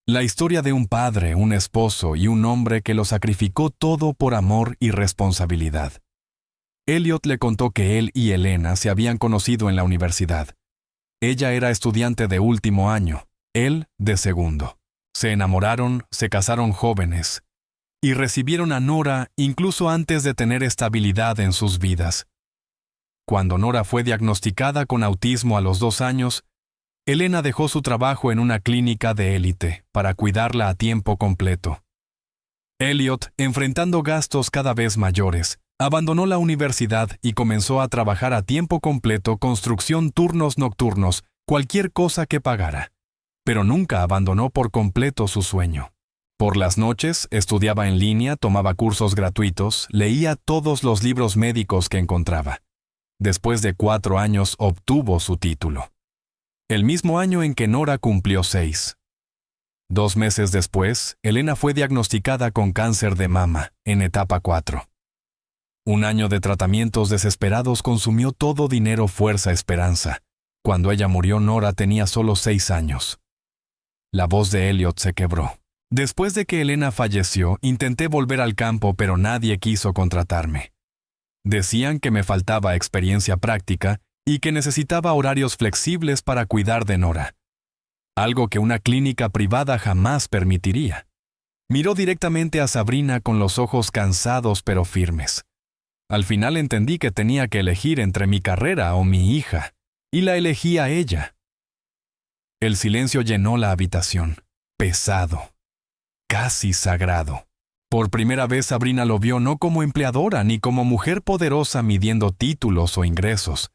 La historia de un padre, un esposo y un hombre que lo sacrificó todo por amor y responsabilidad. Elliot le contó que él y Elena se habían conocido en la universidad. Ella era estudiante de último año, él de segundo. Se enamoraron, se casaron jóvenes y recibieron a Nora incluso antes de tener estabilidad en sus vidas. Cuando Nora fue diagnosticada con autismo a los 2 años, Elena dejó su trabajo en una clínica de élite para cuidarla a tiempo completo. Elliot, enfrentando gastos cada vez mayores, abandonó la universidad y comenzó a trabajar a tiempo completo, construcción, turnos nocturnos, cualquier cosa que pagara. Pero nunca abandonó por completo su sueño. Por las noches, estudiaba en línea, tomaba cursos gratuitos, leía todos los libros médicos que encontraba. Después de 4 años obtuvo su título. El mismo año en que Nora cumplió 6. 2 meses después, Elena fue diagnosticada con cáncer de mama, en etapa 4. Un año de tratamientos desesperados consumió todo dinero, fuerza, esperanza. Cuando ella murió, Nora tenía solo 6 años. La voz de Elliot se quebró. Después de que Elena falleció, intenté volver al campo, pero nadie quiso contratarme. Decían que me faltaba experiencia práctica y que necesitaba horarios flexibles para cuidar de Nora. Algo que una clínica privada jamás permitiría. Miró directamente a Sabrina con los ojos cansados pero firmes. Al final entendí que tenía que elegir entre mi carrera o mi hija, y la elegí a ella. El silencio llenó la habitación, pesado, casi sagrado. Por primera vez Sabrina lo vio no como empleadora ni como mujer poderosa midiendo títulos o ingresos,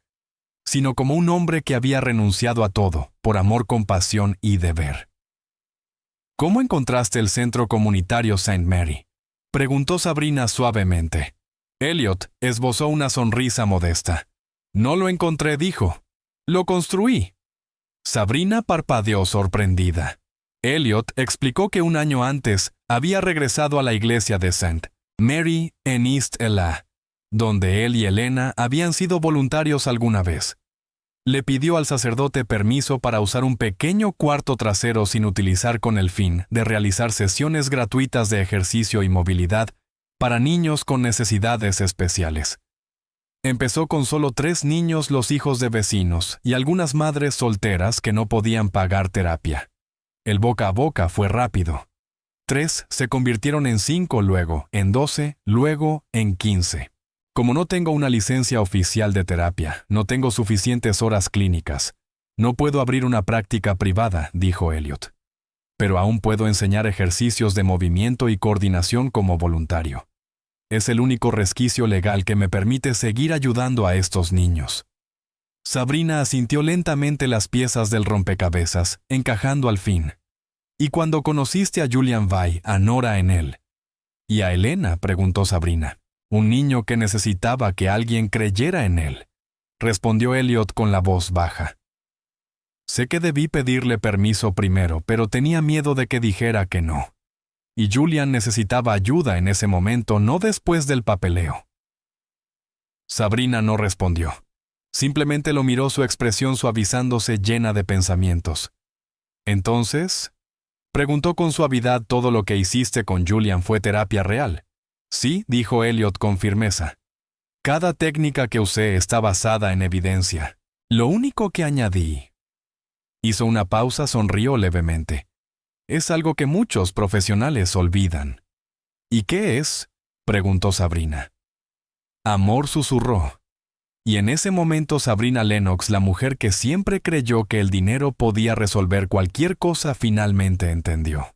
sino como un hombre que había renunciado a todo por amor, compasión y deber. ¿Cómo encontraste el centro comunitario St. Mary?, preguntó Sabrina suavemente. Elliot esbozó una sonrisa modesta. No lo encontré, dijo. Lo construí. Sabrina parpadeó sorprendida. Elliot explicó que un año antes había regresado a la iglesia de St. Mary en East Ella, donde él y Elena habían sido voluntarios alguna vez. Le pidió al sacerdote permiso para usar un pequeño cuarto trasero sin utilizar con el fin de realizar sesiones gratuitas de ejercicio y movilidad para niños con necesidades especiales. Empezó con solo 3 niños, los hijos de vecinos y algunas madres solteras que no podían pagar terapia. El boca a boca fue rápido. 3 se convirtieron en 5, luego en 12, luego en 15. Como no tengo una licencia oficial de terapia, no tengo suficientes horas clínicas. No puedo abrir una práctica privada, dijo Elliot. Pero aún puedo enseñar ejercicios de movimiento y coordinación como voluntario. Es el único resquicio legal que me permite seguir ayudando a estos niños. Sabrina asintió lentamente las piezas del rompecabezas, encajando al fin. ¿Y cuando conociste a Julian Vai, a Nora en él? ¿Y a Elena?, preguntó Sabrina. Un niño que necesitaba que alguien creyera en él, respondió Elliot con la voz baja. Sé que debí pedirle permiso primero, pero tenía miedo de que dijera que no. Y Julian necesitaba ayuda en ese momento, no después del papeleo. Sabrina no respondió. Simplemente lo miró, su expresión suavizándose, llena de pensamientos. Entonces, preguntó con suavidad, ¿todo lo que hiciste con Julian fue terapia real? Sí, dijo Elliot con firmeza. Cada técnica que usé está basada en evidencia. Lo único que añadí... Hizo una pausa, sonrió levemente. Es algo que muchos profesionales olvidan. ¿Y qué es?, preguntó Sabrina. Amor, susurró. Y en ese momento Sabrina Lennox, la mujer que siempre creyó que el dinero podía resolver cualquier cosa, finalmente entendió.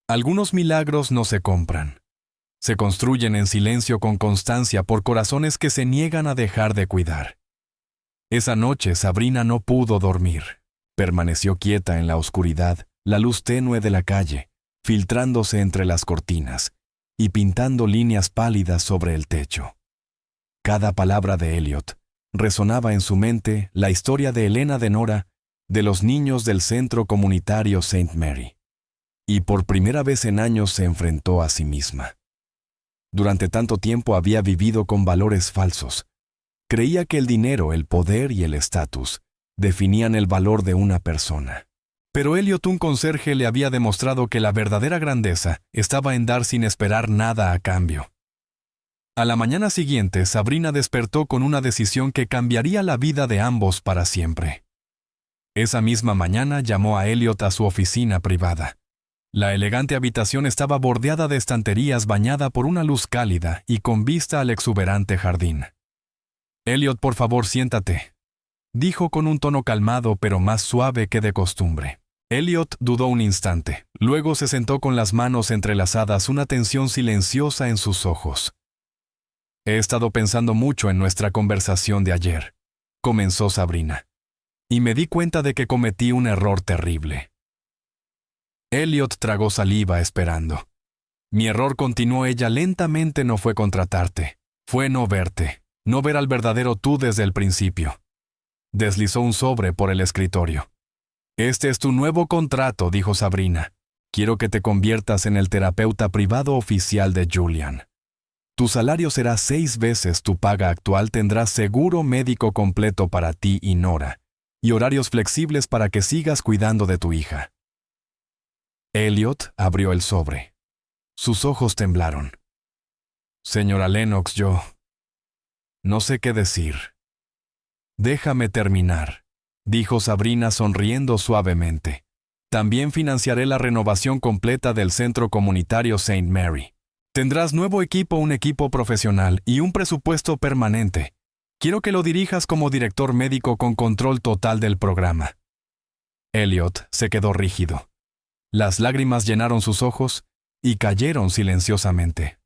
Algunos milagros no se compran. Se construyen en silencio, con constancia, por corazones que se niegan a dejar de cuidar. Esa noche Sabrina no pudo dormir. Permaneció quieta en la oscuridad, la luz tenue de la calle, filtrándose entre las cortinas y pintando líneas pálidas sobre el techo. Cada palabra de Elliot resonaba en su mente, la historia de Elena, de Nora, de los niños del centro comunitario St. Mary. Y por primera vez en años se enfrentó a sí misma. Durante tanto tiempo había vivido con valores falsos. Creía que el dinero, el poder y el estatus definían el valor de una persona. Pero Elliot, un conserje, le había demostrado que la verdadera grandeza estaba en dar sin esperar nada a cambio. A la mañana siguiente, Sabrina despertó con una decisión que cambiaría la vida de ambos para siempre. Esa misma mañana llamó a Elliot a su oficina privada. La elegante habitación estaba bordeada de estanterías bañada por una luz cálida y con vista al exuberante jardín. «Elliot, por favor, siéntate», dijo con un tono calmado pero más suave que de costumbre. Elliot dudó un instante. Luego se sentó con las manos entrelazadas, una tensión silenciosa en sus ojos. «He estado pensando mucho en nuestra conversación de ayer», comenzó Sabrina, «y me di cuenta de que cometí un error terrible». Elliot tragó saliva esperando. «Mi error», continuó ella lentamente, «no fue contratarte. Fue no verte, no ver al verdadero tú desde el principio». Deslizó un sobre por el escritorio. «Este es tu nuevo contrato», dijo Sabrina. «Quiero que te conviertas en el terapeuta privado oficial de Julian. Tu salario será 6 veces tu paga actual, tendrás seguro médico completo para ti y Nora, y horarios flexibles para que sigas cuidando de tu hija». Elliot abrió el sobre. Sus ojos temblaron. «Señora Lennox, yo no sé qué decir». «Déjame terminar», dijo Sabrina sonriendo suavemente. «También financiaré la renovación completa del centro comunitario St. Mary. Tendrás nuevo equipo, un equipo profesional y un presupuesto permanente. Quiero que lo dirijas como director médico con control total del programa». Elliot se quedó rígido. Las lágrimas llenaron sus ojos y cayeron silenciosamente.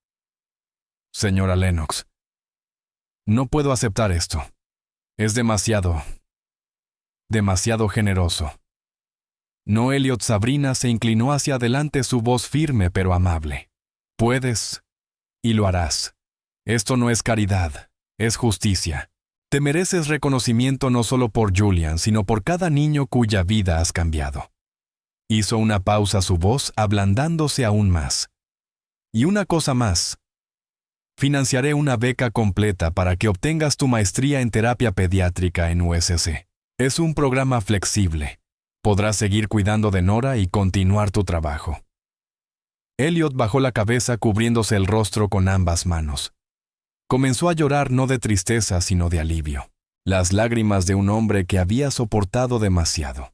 «Señora Lennox, no puedo aceptar esto. Es demasiado generoso». «No, Elliot». Sabrina se inclinó hacia adelante, su voz firme pero amable. «Puedes y lo harás. Esto no es caridad, es justicia. Te mereces reconocimiento no solo por Julian, sino por cada niño cuya vida has cambiado». Hizo una pausa, su voz ablandándose aún más. «Y una cosa más. Financiaré una beca completa para que obtengas tu maestría en terapia pediátrica en USC. Es un programa flexible. Podrás seguir cuidando de Nora y continuar tu trabajo». Elliot bajó la cabeza cubriéndose el rostro con ambas manos. Comenzó a llorar, no de tristeza sino de alivio. Las lágrimas de un hombre que había soportado demasiado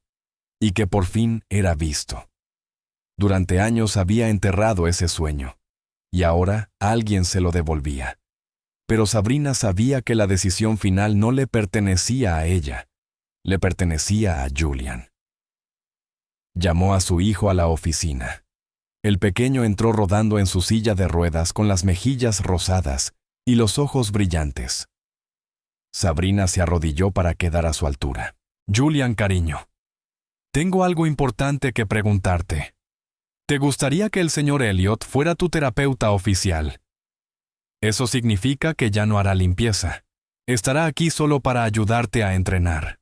y que por fin era visto. Durante años había enterrado ese sueño, y ahora alguien se lo devolvía. Pero Sabrina sabía que la decisión final no le pertenecía a ella, le pertenecía a Julian. Llamó a su hijo a la oficina. El pequeño entró rodando en su silla de ruedas con las mejillas rosadas y los ojos brillantes. Sabrina se arrodilló para quedar a su altura. «Julian, cariño, tengo algo importante que preguntarte. ¿Te gustaría que el señor Elliot fuera tu terapeuta oficial? Eso significa que ya no hará limpieza. Estará aquí solo para ayudarte a entrenar».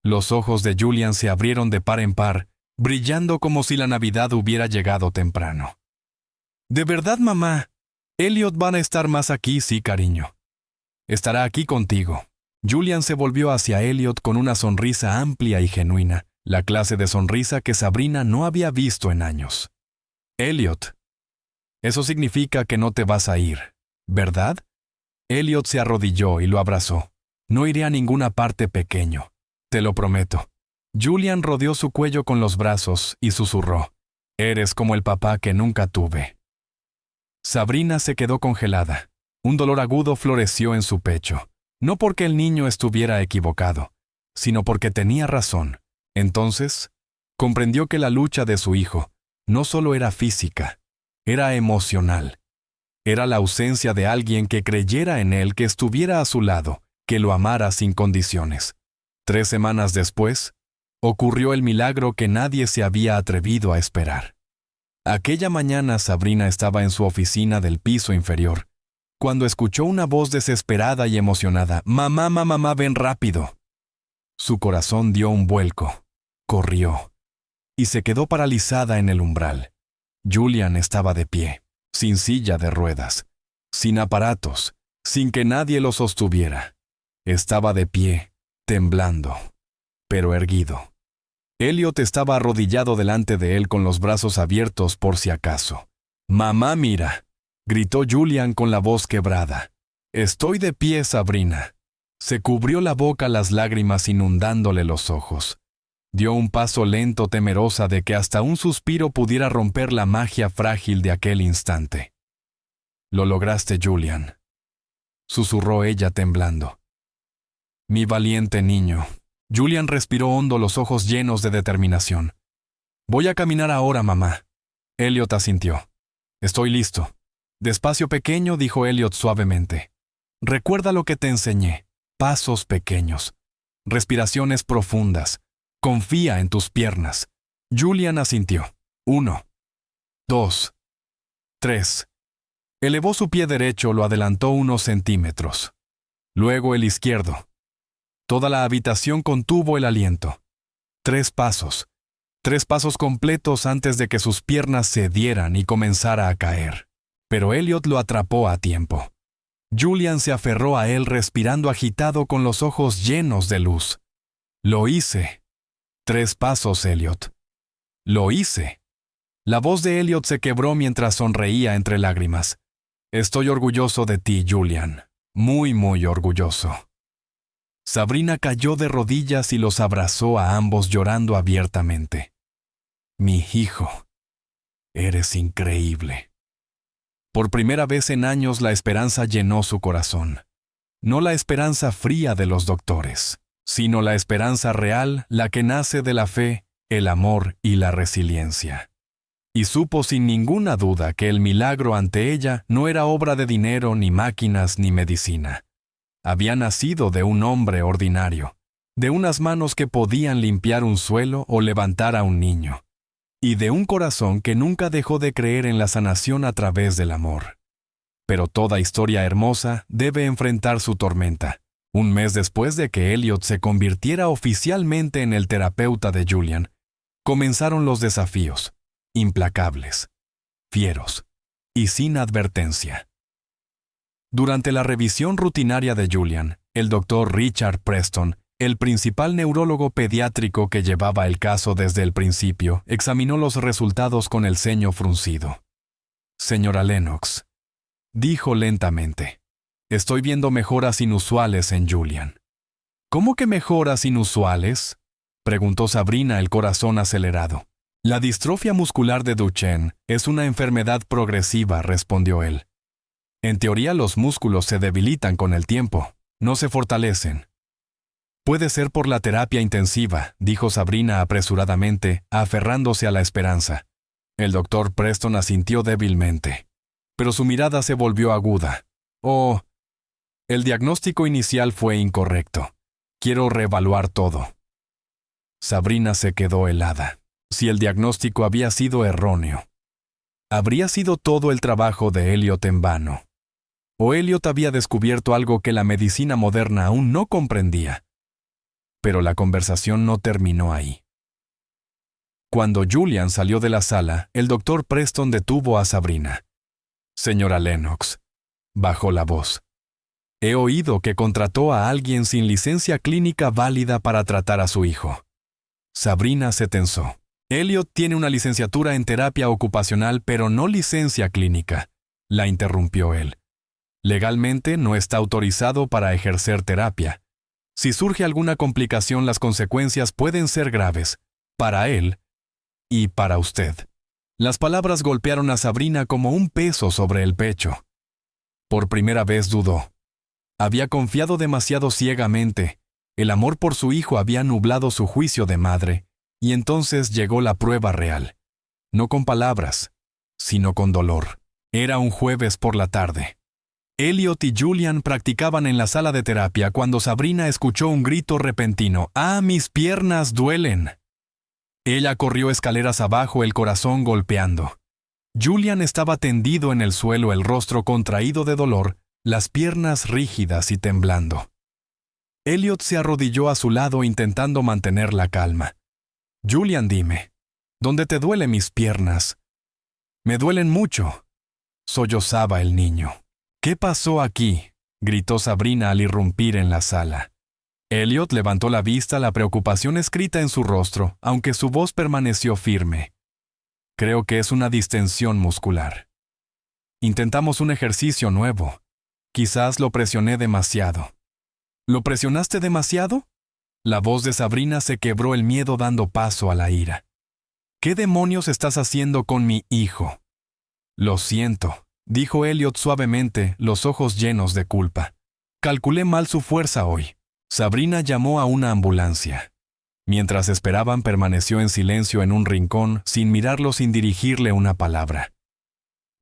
Los ojos de Julian se abrieron de par en par, brillando como si la Navidad hubiera llegado temprano. «¿De verdad, mamá? Elliot va a estar más aquí?» «Sí, cariño. Estará aquí contigo». Julian se volvió hacia Elliot con una sonrisa amplia y genuina, la clase de sonrisa que Sabrina no había visto en años. «Elliot, eso significa que no te vas a ir, ¿verdad?» Elliot se arrodilló y lo abrazó. «No iré a ninguna parte, pequeño. Te lo prometo». Julian rodeó su cuello con los brazos y susurró: «Eres como el papá que nunca tuve». Sabrina se quedó congelada. Un dolor agudo floreció en su pecho. No porque el niño estuviera equivocado, sino porque tenía razón. Entonces, comprendió que la lucha de su hijo no solo era física, era emocional. Era la ausencia de alguien que creyera en él, que estuviera a su lado, que lo amara sin condiciones. 3 semanas después, ocurrió el milagro que nadie se había atrevido a esperar. Aquella mañana Sabrina estaba en su oficina del piso inferior, cuando escuchó una voz desesperada y emocionada: «Mamá, mamá, ven rápido». Su corazón dio un vuelco, corrió, y se quedó paralizada en el umbral. Julian estaba de pie, sin silla de ruedas, sin aparatos, sin que nadie lo sostuviera. Estaba de pie, temblando, pero erguido. Elliot estaba arrodillado delante de él con los brazos abiertos por si acaso. «Mamá, mira». gritó Julian con la voz quebrada. Estoy de pie, Sabrina. Se cubrió la boca, las lágrimas inundándole los ojos. Dio un paso lento, temerosa de que hasta un suspiro pudiera romper la magia frágil de aquel instante. Lo lograste, Julian, susurró ella temblando. Mi valiente niño. Julian respiró hondo, los ojos llenos de determinación. Voy a caminar ahora, mamá. Elliot asintió. Estoy listo. Despacio, pequeño, dijo Elliot suavemente. Recuerda lo que te enseñé. Pasos pequeños. Respiraciones profundas. Confía en tus piernas. Julian asintió. 1, 2, 3. Elevó su pie derecho, lo adelantó unos centímetros. Luego el izquierdo. Toda la habitación contuvo el aliento. 3 pasos. 3 pasos completos antes de que sus piernas cedieran y comenzara a caer. Pero Elliot lo atrapó a tiempo. Julian se aferró a él respirando agitado con los ojos llenos de luz. Lo hice. 3 pasos, Elliot. Lo hice. La voz de Elliot se quebró mientras sonreía entre lágrimas. Estoy orgulloso de ti, Julian. Muy, muy orgulloso. Sabrina cayó de rodillas y los abrazó a ambos llorando abiertamente. Mi hijo, eres increíble. Por primera vez en años la esperanza llenó su corazón. No la esperanza fría de los doctores, sino la esperanza real, la que nace de la fe, el amor y la resiliencia. Y supo sin ninguna duda que el milagro ante ella no era obra de dinero, ni máquinas, ni medicina. Había nacido de un hombre ordinario, de unas manos que podían limpiar un suelo o levantar a un niño, y de un corazón que nunca dejó de creer en la sanación a través del amor. Pero toda historia hermosa debe enfrentar su tormenta. Un mes después de que Elliot se convirtiera oficialmente en el terapeuta de Julian, comenzaron los desafíos, implacables, fieros y sin advertencia. Durante la revisión rutinaria de Julian, el doctor Richard Preston, el principal neurólogo pediátrico que llevaba el caso desde el principio, examinó los resultados con el ceño fruncido. Señora Lennox, dijo lentamente, estoy viendo mejoras inusuales en Julian. ¿Cómo que mejoras inusuales?, preguntó Sabrina, el corazón acelerado. La distrofia muscular de Duchenne es una enfermedad progresiva, respondió él. En teoría los músculos se debilitan con el tiempo, no se fortalecen. Puede ser por la terapia intensiva, dijo Sabrina apresuradamente, aferrándose a la esperanza. El doctor Preston asintió débilmente, pero su mirada se volvió aguda. Oh, el diagnóstico inicial fue incorrecto. Quiero reevaluar todo. Sabrina se quedó helada. Si el diagnóstico había sido erróneo, habría sido todo el trabajo de Elliot en vano. O Elliot había descubierto algo que la medicina moderna aún no comprendía. Pero la conversación no terminó ahí. Cuando Julian salió de la sala, el doctor Preston detuvo a Sabrina. Señora Lennox, bajó la voz. He oído que contrató a alguien sin licencia clínica válida para tratar a su hijo. Sabrina se tensó. Elliot tiene una licenciatura en terapia ocupacional, pero no licencia clínica, la interrumpió él. Legalmente no está autorizado para ejercer terapia. Si surge alguna complicación, las consecuencias pueden ser graves, para él y para usted. Las palabras golpearon a Sabrina como un peso sobre el pecho. Por primera vez dudó. Había confiado demasiado ciegamente. El amor por su hijo había nublado su juicio de madre, y entonces llegó la prueba real. No con palabras, sino con dolor. Era un jueves por la tarde. Elliot y Julian practicaban en la sala de terapia cuando Sabrina escuchó un grito repentino. ¡Ah, mis piernas duelen! Ella corrió escaleras abajo, el corazón golpeando. Julian estaba tendido en el suelo, el rostro contraído de dolor, las piernas rígidas y temblando. Elliot se arrodilló a su lado intentando mantener la calma. Julian, dime, ¿dónde te duelen mis piernas? Me duelen mucho, sollozaba el niño. ¿Qué pasó aquí?, gritó Sabrina al irrumpir en la sala. Elliot levantó la vista, la preocupación escrita en su rostro, aunque su voz permaneció firme. Creo que es una distensión muscular. Intentamos un ejercicio nuevo. Quizás lo presioné demasiado. ¿Lo presionaste demasiado? La voz de Sabrina se quebró el miedo dando paso a la ira. ¿Qué demonios estás haciendo con mi hijo? Lo siento, dijo Elliot suavemente, los ojos llenos de culpa. Calculé mal su fuerza hoy. Sabrina llamó a una ambulancia. Mientras esperaban, permaneció en silencio en un rincón, sin mirarlo, sin dirigirle una palabra.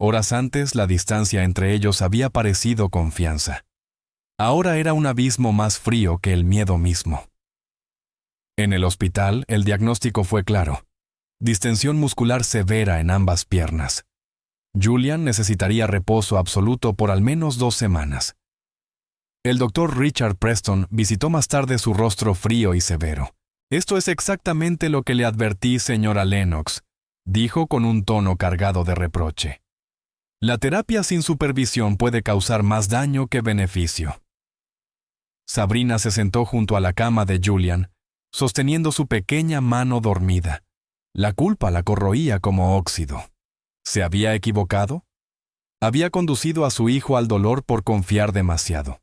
Horas antes, la distancia entre ellos había parecido confianza. Ahora era un abismo más frío que el miedo mismo. En el hospital, el diagnóstico fue claro. Distensión muscular severa en ambas piernas. Julian necesitaría reposo absoluto por al menos 2 semanas. El doctor Richard Preston visitó más tarde su rostro frío y severo. «Esto es exactamente lo que le advertí, señora Lennox», dijo con un tono cargado de reproche. «La terapia sin supervisión puede causar más daño que beneficio». Sabrina se sentó junto a la cama de Julian, sosteniendo su pequeña mano dormida. La culpa la corroía como óxido. ¿Se había equivocado? Había conducido a su hijo al dolor por confiar demasiado.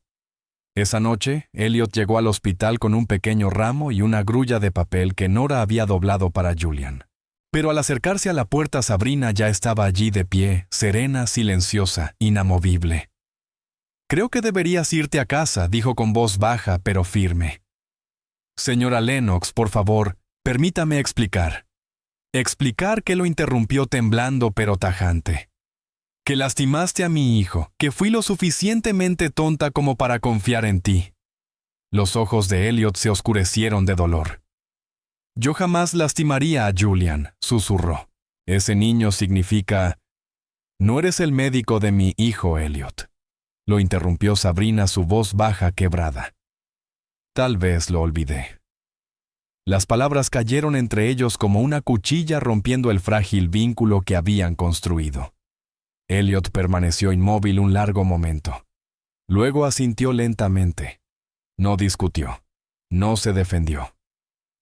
Esa noche, Elliot llegó al hospital con un pequeño ramo y una grulla de papel que Nora había doblado para Julian. Pero al acercarse a la puerta, Sabrina ya estaba allí de pie, serena, silenciosa, inamovible. «Creo que deberías irte a casa», dijo con voz baja pero firme. «Señora Lennox, por favor, permítame explicar». Explicar que lo interrumpió temblando pero tajante. «Que lastimaste a mi hijo, que fui lo suficientemente tonta como para confiar en ti». Los ojos de Elliot se oscurecieron de dolor. «Yo jamás lastimaría a Julian», susurró. «Ese niño significa...» «No eres el médico de mi hijo, Elliot», lo interrumpió Sabrina, su voz baja quebrada. «Tal vez lo olvidé». Las palabras cayeron entre ellos como una cuchilla rompiendo el frágil vínculo que habían construido. Elliot permaneció inmóvil un largo momento. Luego asintió lentamente. No discutió. No se defendió.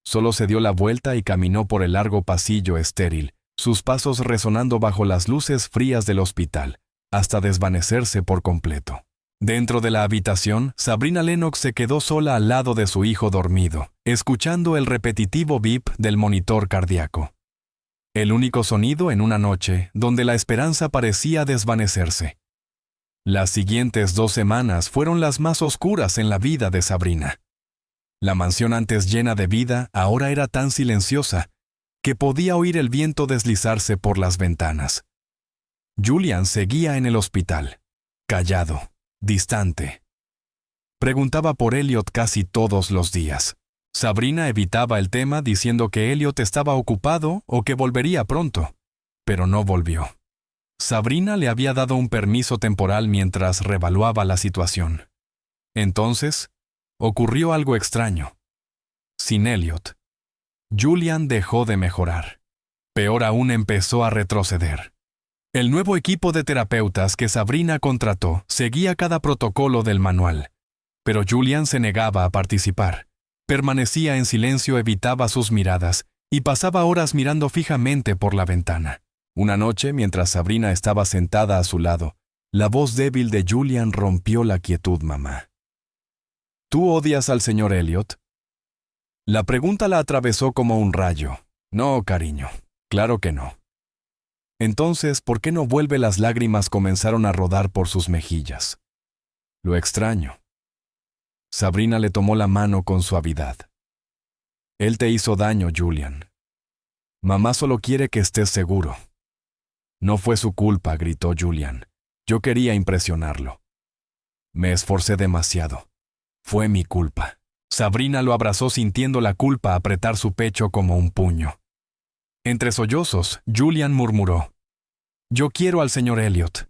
Solo se dio la vuelta y caminó por el largo pasillo estéril, sus pasos resonando bajo las luces frías del hospital, hasta desvanecerse por completo. Dentro de la habitación, Sabrina Lennox se quedó sola al lado de su hijo dormido, escuchando el repetitivo bip del monitor cardíaco. El único sonido en una noche donde la esperanza parecía desvanecerse. Las siguientes 2 semanas fueron las más oscuras en la vida de Sabrina. La mansión antes llena de vida ahora era tan silenciosa que podía oír el viento deslizarse por las ventanas. Julian seguía en el hospital, callado, distante. Preguntaba por Elliot casi todos los días. Sabrina evitaba el tema diciendo que Elliot estaba ocupado o que volvería pronto, pero no volvió. Sabrina le había dado un permiso temporal mientras revaluaba la situación. Entonces, ocurrió algo extraño. Sin Elliot, Julian dejó de mejorar. Peor aún, empezó a retroceder. El nuevo equipo de terapeutas que Sabrina contrató seguía cada protocolo del manual, pero Julian se negaba a participar. Permanecía en silencio, evitaba sus miradas y pasaba horas mirando fijamente por la ventana. Una noche, mientras Sabrina estaba sentada a su lado, la voz débil de Julian rompió la quietud. «Mamá, ¿tú odias al señor Elliot?» La pregunta la atravesó como un rayo. «No, cariño, claro que no». Entonces, ¿por qué no vuelve? Las lágrimas comenzaron a rodar por sus mejillas. «Lo extraño». Sabrina le tomó la mano con suavidad. «Él te hizo daño, Julian. Mamá solo quiere que estés seguro». «No fue su culpa», gritó Julian. «Yo quería impresionarlo. Me esforcé demasiado. Fue mi culpa». Sabrina lo abrazó sintiendo la culpa apretar su pecho como un puño. Entre sollozos, Julian murmuró: «Yo quiero al señor Elliot.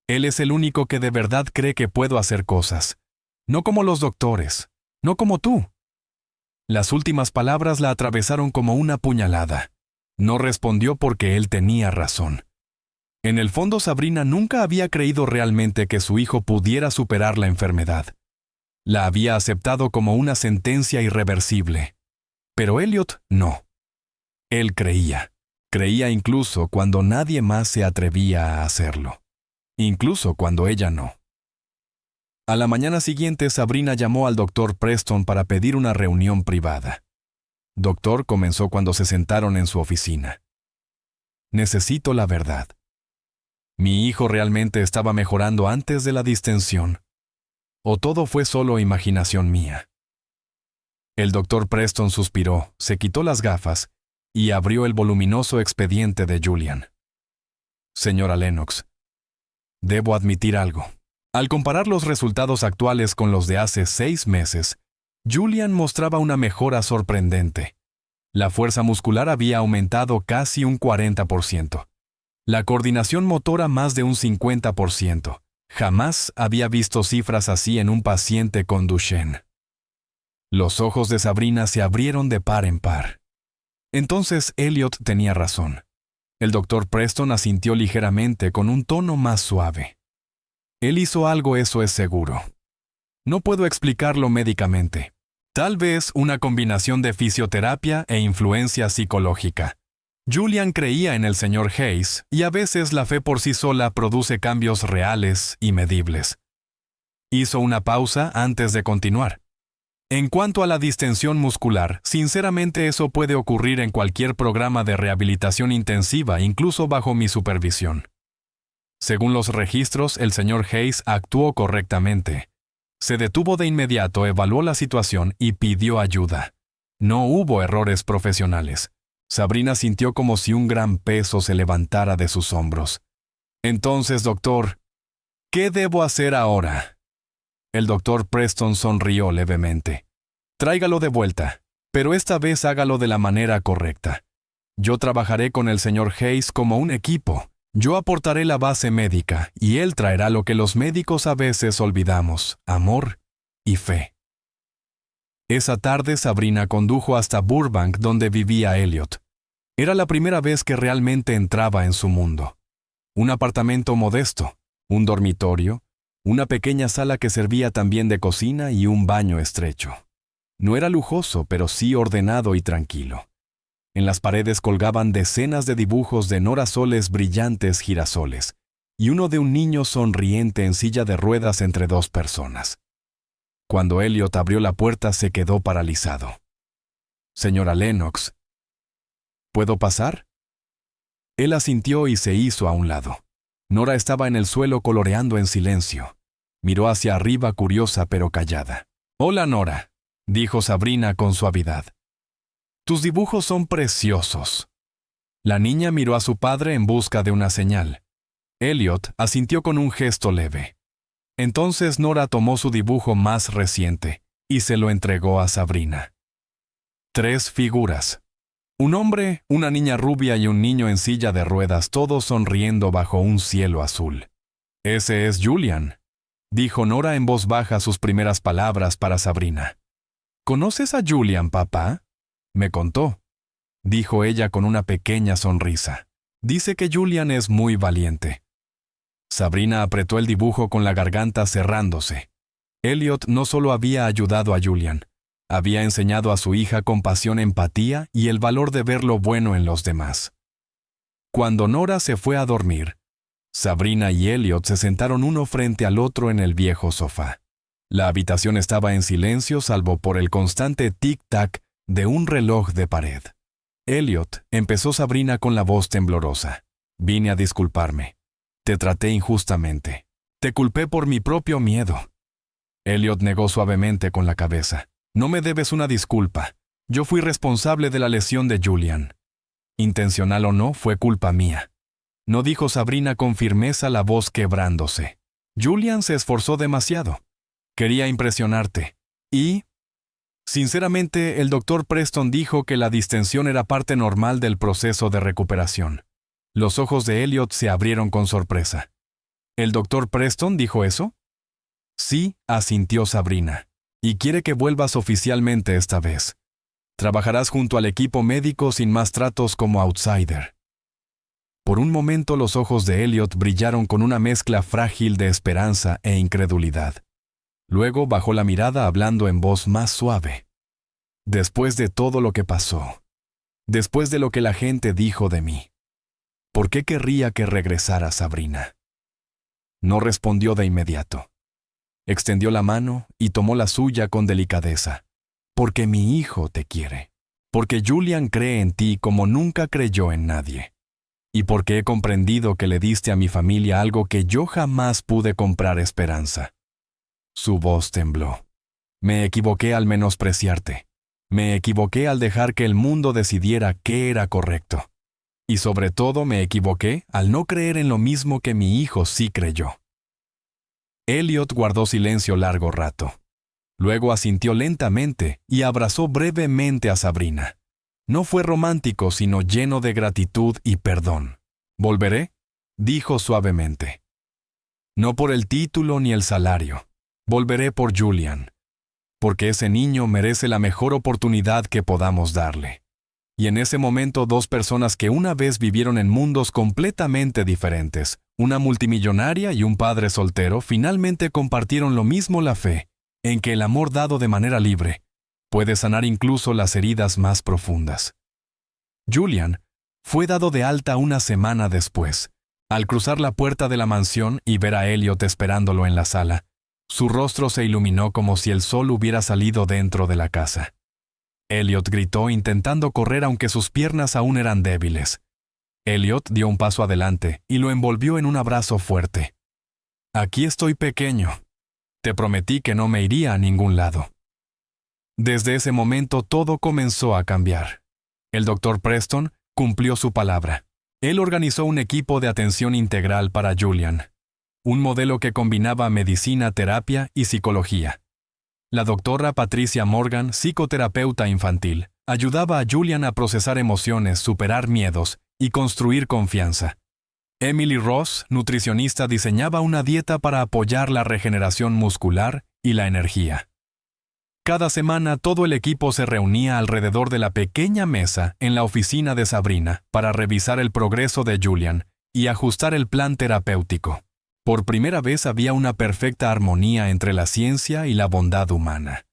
Él es el único que de verdad cree que puedo hacer cosas. No como los doctores, no como tú». Las últimas palabras la atravesaron como una puñalada. No respondió porque él tenía razón. En el fondo, Sabrina nunca había creído realmente que su hijo pudiera superar la enfermedad. La había aceptado como una sentencia irreversible. Pero Elliot no. Él creía. Creía incluso cuando nadie más se atrevía a hacerlo. incluso cuando ella no. A la mañana siguiente, Sabrina llamó al doctor Preston para pedir una reunión privada. Doctor, comenzó cuando se sentaron en su oficina. Necesito la verdad. ¿Mi hijo realmente estaba mejorando antes de la distensión? ¿O todo fue solo imaginación mía? El doctor Preston suspiró, se quitó las gafas y abrió el voluminoso expediente de Julian. Señora Lennox, debo admitir algo. Al comparar los resultados actuales con los de hace 6 meses, Julian mostraba una mejora sorprendente. La fuerza muscular había aumentado casi un 40%. La coordinación motora más de un 50%. Jamás había visto cifras así en un paciente con Duchenne. Los ojos de Sabrina se abrieron de par en par. Entonces Elliot tenía razón. El doctor Preston asintió ligeramente con un tono más suave. Él hizo algo, eso es seguro. No puedo explicarlo médicamente. Tal vez una combinación de fisioterapia e influencia psicológica. Julian creía en el señor Hayes, y a veces la fe por sí sola produce cambios reales y medibles. Hizo una pausa antes de continuar. En cuanto a la distensión muscular, sinceramente eso puede ocurrir en cualquier programa de rehabilitación intensiva, incluso bajo mi supervisión. Según los registros, el señor Hayes actuó correctamente. Se detuvo de inmediato, evaluó la situación y pidió ayuda. No hubo errores profesionales. Sabrina sintió como si un gran peso se levantara de sus hombros. Entonces, doctor, ¿qué debo hacer ahora? El doctor Preston sonrió levemente. Tráigalo de vuelta, pero esta vez hágalo de la manera correcta. Yo trabajaré con el señor Hayes como un equipo. Yo aportaré la base médica y él traerá lo que los médicos a veces olvidamos: amor y fe. Esa tarde Sabrina condujo hasta Burbank, donde vivía Elliot. Era la primera vez que realmente entraba en su mundo. Un apartamento modesto, un dormitorio, una pequeña sala que servía también de cocina y un baño estrecho. No era lujoso, pero sí ordenado y tranquilo. En las paredes colgaban decenas de dibujos de norazoles brillantes girasoles, y uno de un niño sonriente en silla de ruedas entre 2 personas. Cuando Elliot abrió la puerta se quedó paralizado. Señora Lennox, ¿puedo pasar? Él asintió y se hizo a un lado. Nora estaba en el suelo coloreando en silencio. Miró hacia arriba curiosa pero callada. «Hola, Nora», dijo Sabrina con suavidad. «Tus dibujos son preciosos». La niña miró a su padre en busca de una señal. Elliot asintió con un gesto leve. Entonces Nora tomó su dibujo más reciente y se lo entregó a Sabrina. 3 figuras. Un hombre, una niña rubia y un niño en silla de ruedas, todos sonriendo bajo un cielo azul. «Ese es Julian», dijo Nora en voz baja sus primeras palabras para Sabrina. «¿Conoces a Julian, papá?» «Me contó», dijo ella con una pequeña sonrisa. «Dice que Julian es muy valiente». Sabrina apretó el dibujo con la garganta cerrándose. Elliot no solo había ayudado a Julian, había enseñado a su hija compasión, empatía y el valor de ver lo bueno en los demás. Cuando Nora se fue a dormir, Sabrina y Elliot se sentaron uno frente al otro en el viejo sofá. La habitación estaba en silencio salvo por el constante tic-tac de un reloj de pared. «Elliot», empezó Sabrina con la voz temblorosa, «vine a disculparme. Te traté injustamente. Te culpé por mi propio miedo». Elliot negó suavemente con la cabeza. «No me debes una disculpa. Yo fui responsable de la lesión de Julian. Intencional o no, fue culpa mía», no dijo Sabrina con firmeza, la voz quebrándose. «Julian se esforzó demasiado. Quería impresionarte. Y, sinceramente, el doctor Preston dijo que la distensión era parte normal del proceso de recuperación». Los ojos de Elliot se abrieron con sorpresa. «¿El doctor Preston dijo eso?» «Sí», asintió Sabrina. «Y quiere que vuelvas oficialmente esta vez. Trabajarás junto al equipo médico sin más tratos como outsider». Por un momento los ojos de Elliot brillaron con una mezcla frágil de esperanza e incredulidad. Luego bajó la mirada hablando en voz más suave. «Después de todo lo que pasó, después de lo que la gente dijo de mí, ¿por qué querría que regresara Sabrina?» No respondió de inmediato. Extendió la mano y tomó la suya con delicadeza. Porque mi hijo te quiere. Porque Julian cree en ti como nunca creyó en nadie. Y porque he comprendido que le diste a mi familia algo que yo jamás pude comprar: esperanza. Su voz tembló. Me equivoqué al menospreciarte. Me equivoqué al dejar que el mundo decidiera qué era correcto. Y sobre todo me equivoqué al no creer en lo mismo que mi hijo sí creyó. Elliot guardó silencio largo rato. Luego asintió lentamente y abrazó brevemente a Sabrina. No fue romántico, sino lleno de gratitud y perdón. «Volveré», dijo suavemente. «No por el título ni el salario. Volveré por Julian. Porque ese niño merece la mejor oportunidad que podamos darle». Y en ese momento, dos personas que una vez vivieron en mundos completamente diferentes, una multimillonaria y un padre soltero, finalmente compartieron lo mismo: la fe en que el amor dado de manera libre puede sanar incluso las heridas más profundas. Julian fue dado de alta una semana después. Al cruzar la puerta de la mansión y ver a Elliot esperándolo en la sala, su rostro se iluminó como si el sol hubiera salido dentro de la casa. Elliot gritó intentando correr aunque sus piernas aún eran débiles. Elliot dio un paso adelante y lo envolvió en un abrazo fuerte. «Aquí estoy, pequeño. Te prometí que no me iría a ningún lado». Desde ese momento todo comenzó a cambiar. El Dr. Preston cumplió su palabra. Él organizó un equipo de atención integral para Julian, un modelo que combinaba medicina, terapia y psicología. La doctora Patricia Morgan, psicoterapeuta infantil, ayudaba a Julian a procesar emociones, superar miedos y construir confianza. Emily Ross, nutricionista, diseñaba una dieta para apoyar la regeneración muscular y la energía. Cada semana todo el equipo se reunía alrededor de la pequeña mesa en la oficina de Sabrina para revisar el progreso de Julian y ajustar el plan terapéutico. Por primera vez había una perfecta armonía entre la ciencia y la bondad humana.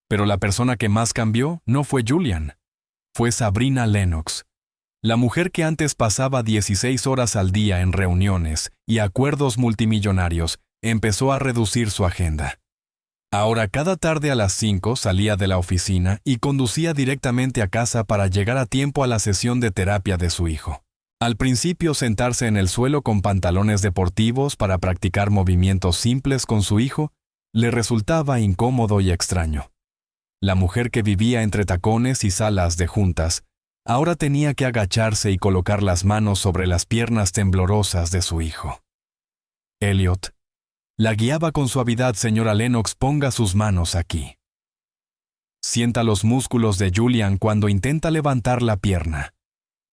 Pero la persona que más cambió no fue Julian, fue Sabrina Lennox. La mujer que antes pasaba 16 horas al día en reuniones y acuerdos multimillonarios empezó a reducir su agenda. Ahora cada tarde a las 5 salía de la oficina y conducía directamente a casa para llegar a tiempo a la sesión de terapia de su hijo. Al principio, sentarse en el suelo con pantalones deportivos para practicar movimientos simples con su hijo le resultaba incómodo y extraño. La mujer que vivía entre tacones y salas de juntas ahora tenía que agacharse y colocar las manos sobre las piernas temblorosas de su hijo. Elliot la guiaba con suavidad. «Señora Lennox, ponga sus manos aquí. Sienta los músculos de Julian cuando intenta levantar la pierna.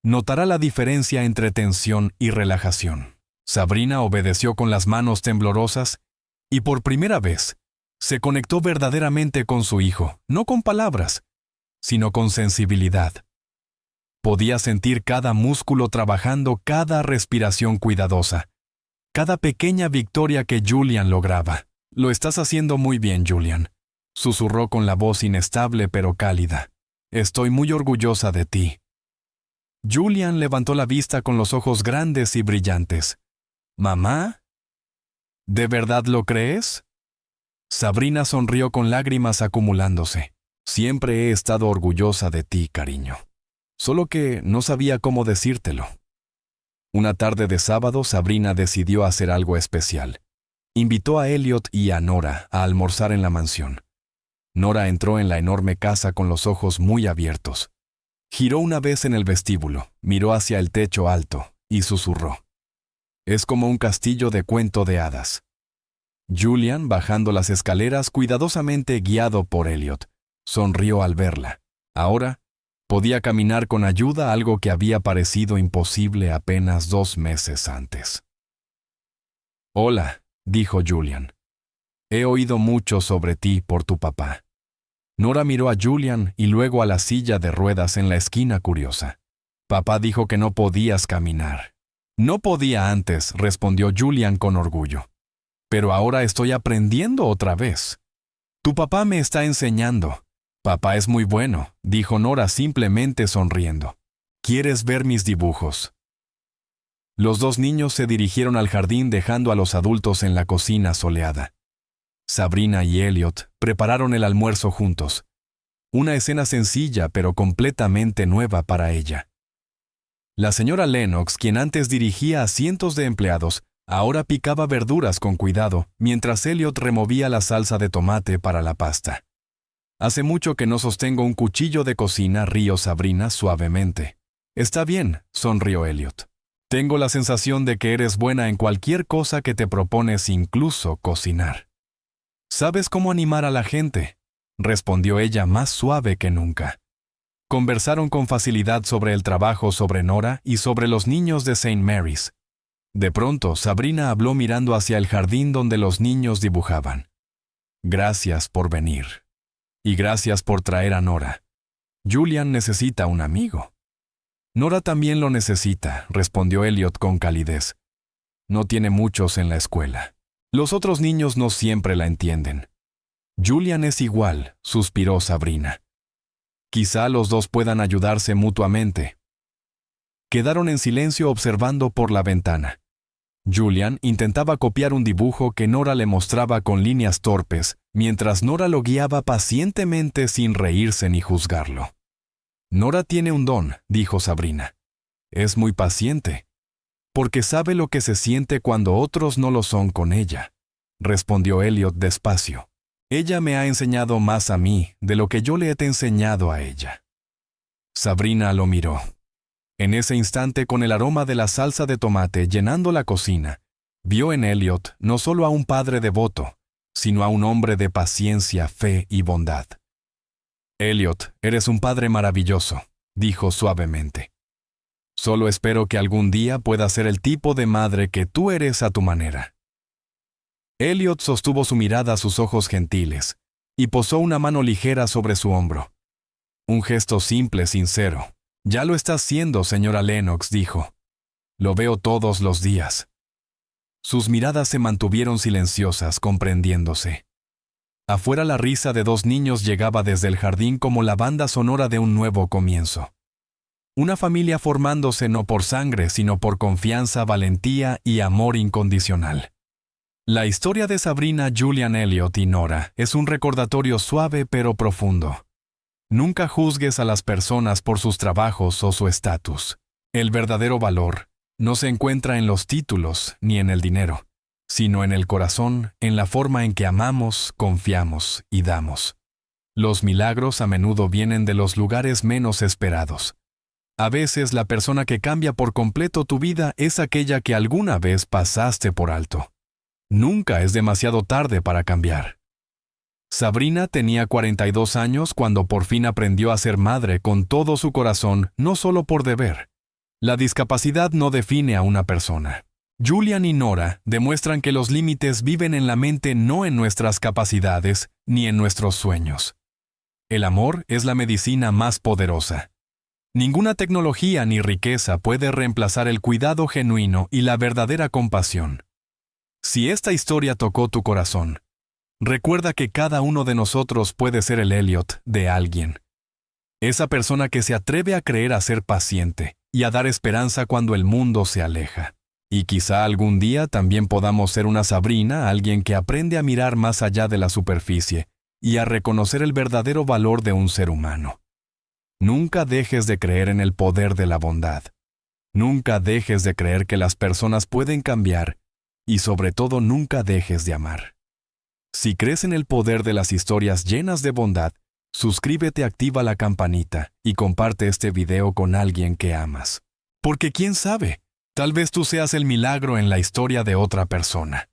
Notará la diferencia entre tensión y relajación». Sabrina obedeció con las manos temblorosas y por primera vez se conectó verdaderamente con su hijo, no con palabras, sino con sensibilidad. Podía sentir cada músculo trabajando, cada respiración cuidadosa, cada pequeña victoria que Julian lograba. «Lo estás haciendo muy bien, Julian», susurró con la voz inestable pero cálida. «Estoy muy orgullosa de ti». Julian levantó la vista con los ojos grandes y brillantes. «¿Mamá? ¿De verdad lo crees?» Sabrina sonrió con lágrimas acumulándose. «Siempre he estado orgullosa de ti, cariño. Solo que no sabía cómo decírtelo». Una tarde de sábado, Sabrina decidió hacer algo especial. Invitó a Elliot y a Nora a almorzar en la mansión. Nora entró en la enorme casa con los ojos muy abiertos. Giró una vez en el vestíbulo, miró hacia el techo alto y susurró. «Es como un castillo de cuento de hadas». Julian, bajando las escaleras cuidadosamente guiado por Elliot, sonrió al verla. Ahora podía caminar con ayuda, algo que había parecido imposible apenas 2 meses antes. «Hola», dijo Julian. «He oído mucho sobre ti por tu papá». Nora miró a Julian y luego a la silla de ruedas en la esquina curiosa. «Papá dijo que no podías caminar». «No podía antes», respondió Julian con orgullo. «Pero ahora estoy aprendiendo otra vez. Tu papá me está enseñando». «Papá es muy bueno», dijo Nora simplemente sonriendo. «¿Quieres ver mis dibujos?» Los dos niños se dirigieron al jardín dejando a los adultos en la cocina soleada. Sabrina y Elliot prepararon el almuerzo juntos. Una escena sencilla pero completamente nueva para ella. La señora Lennox, quien antes dirigía a cientos de empleados, ahora picaba verduras con cuidado, mientras Elliot removía la salsa de tomate para la pasta. «Hace mucho que no sostengo un cuchillo de cocina», rió Sabrina suavemente. «Está bien», sonrió Elliot. «Tengo la sensación de que eres buena en cualquier cosa que te propones, incluso cocinar». «¿Sabes cómo animar a la gente?», respondió ella más suave que nunca. Conversaron con facilidad sobre el trabajo sobre Nora y sobre los niños de St. Mary's. De pronto, Sabrina habló mirando hacia el jardín donde los niños dibujaban. «Gracias por venir. Y gracias por traer a Nora. Julian necesita un amigo». «Nora también lo necesita», respondió Elliot con calidez. «No tiene muchos en la escuela. Los otros niños no siempre la entienden». «Julian es igual», suspiró Sabrina. «Quizá los dos puedan ayudarse mutuamente». Quedaron en silencio observando por la ventana. Julian intentaba copiar un dibujo que Nora le mostraba con líneas torpes, mientras Nora lo guiaba pacientemente sin reírse ni juzgarlo. «Nora tiene un don», dijo Sabrina. «Es muy paciente. Porque sabe lo que se siente cuando otros no lo son con ella», respondió Elliot despacio. «Ella me ha enseñado más a mí de lo que yo le he enseñado a ella». Sabrina lo miró. En ese instante, con el aroma de la salsa de tomate llenando la cocina, vio en Elliot no solo a un padre devoto, sino a un hombre de paciencia, fe y bondad. «Elliot, eres un padre maravilloso», dijo suavemente. «Solo espero que algún día pueda ser el tipo de madre que tú eres a tu manera». Elliot sostuvo su mirada a sus ojos gentiles y posó una mano ligera sobre su hombro. Un gesto simple, sincero. «Ya lo está haciendo, señora Lennox», dijo. «Lo veo todos los días». Sus miradas se mantuvieron silenciosas, comprendiéndose. Afuera la risa de dos niños llegaba desde el jardín como la banda sonora de un nuevo comienzo. Una familia formándose no por sangre, sino por confianza, valentía y amor incondicional. La historia de Sabrina, Julian, Elliot y Nora es un recordatorio suave pero profundo. Nunca juzgues a las personas por sus trabajos o su estatus. El verdadero valor no se encuentra en los títulos ni en el dinero, sino en el corazón, en la forma en que amamos, confiamos y damos. Los milagros a menudo vienen de los lugares menos esperados. A veces la persona que cambia por completo tu vida es aquella que alguna vez pasaste por alto. Nunca es demasiado tarde para cambiar. Sabrina tenía 42 años cuando por fin aprendió a ser madre con todo su corazón, no solo por deber. La discapacidad no define a una persona. Julian y Nora demuestran que los límites viven en la mente, no en nuestras capacidades ni en nuestros sueños. El amor es la medicina más poderosa. Ninguna tecnología ni riqueza puede reemplazar el cuidado genuino y la verdadera compasión. Si esta historia tocó tu corazón, recuerda que cada uno de nosotros puede ser el Elliot de alguien. Esa persona que se atreve a creer, a ser paciente y a dar esperanza cuando el mundo se aleja. Y quizá algún día también podamos ser una Sabrina, alguien que aprende a mirar más allá de la superficie y a reconocer el verdadero valor de un ser humano. Nunca dejes de creer en el poder de la bondad. Nunca dejes de creer que las personas pueden cambiar y sobre todo nunca dejes de amar. Si crees en el poder de las historias llenas de bondad, suscríbete, activa la campanita y comparte este video con alguien que amas. Porque quién sabe, tal vez tú seas el milagro en la historia de otra persona.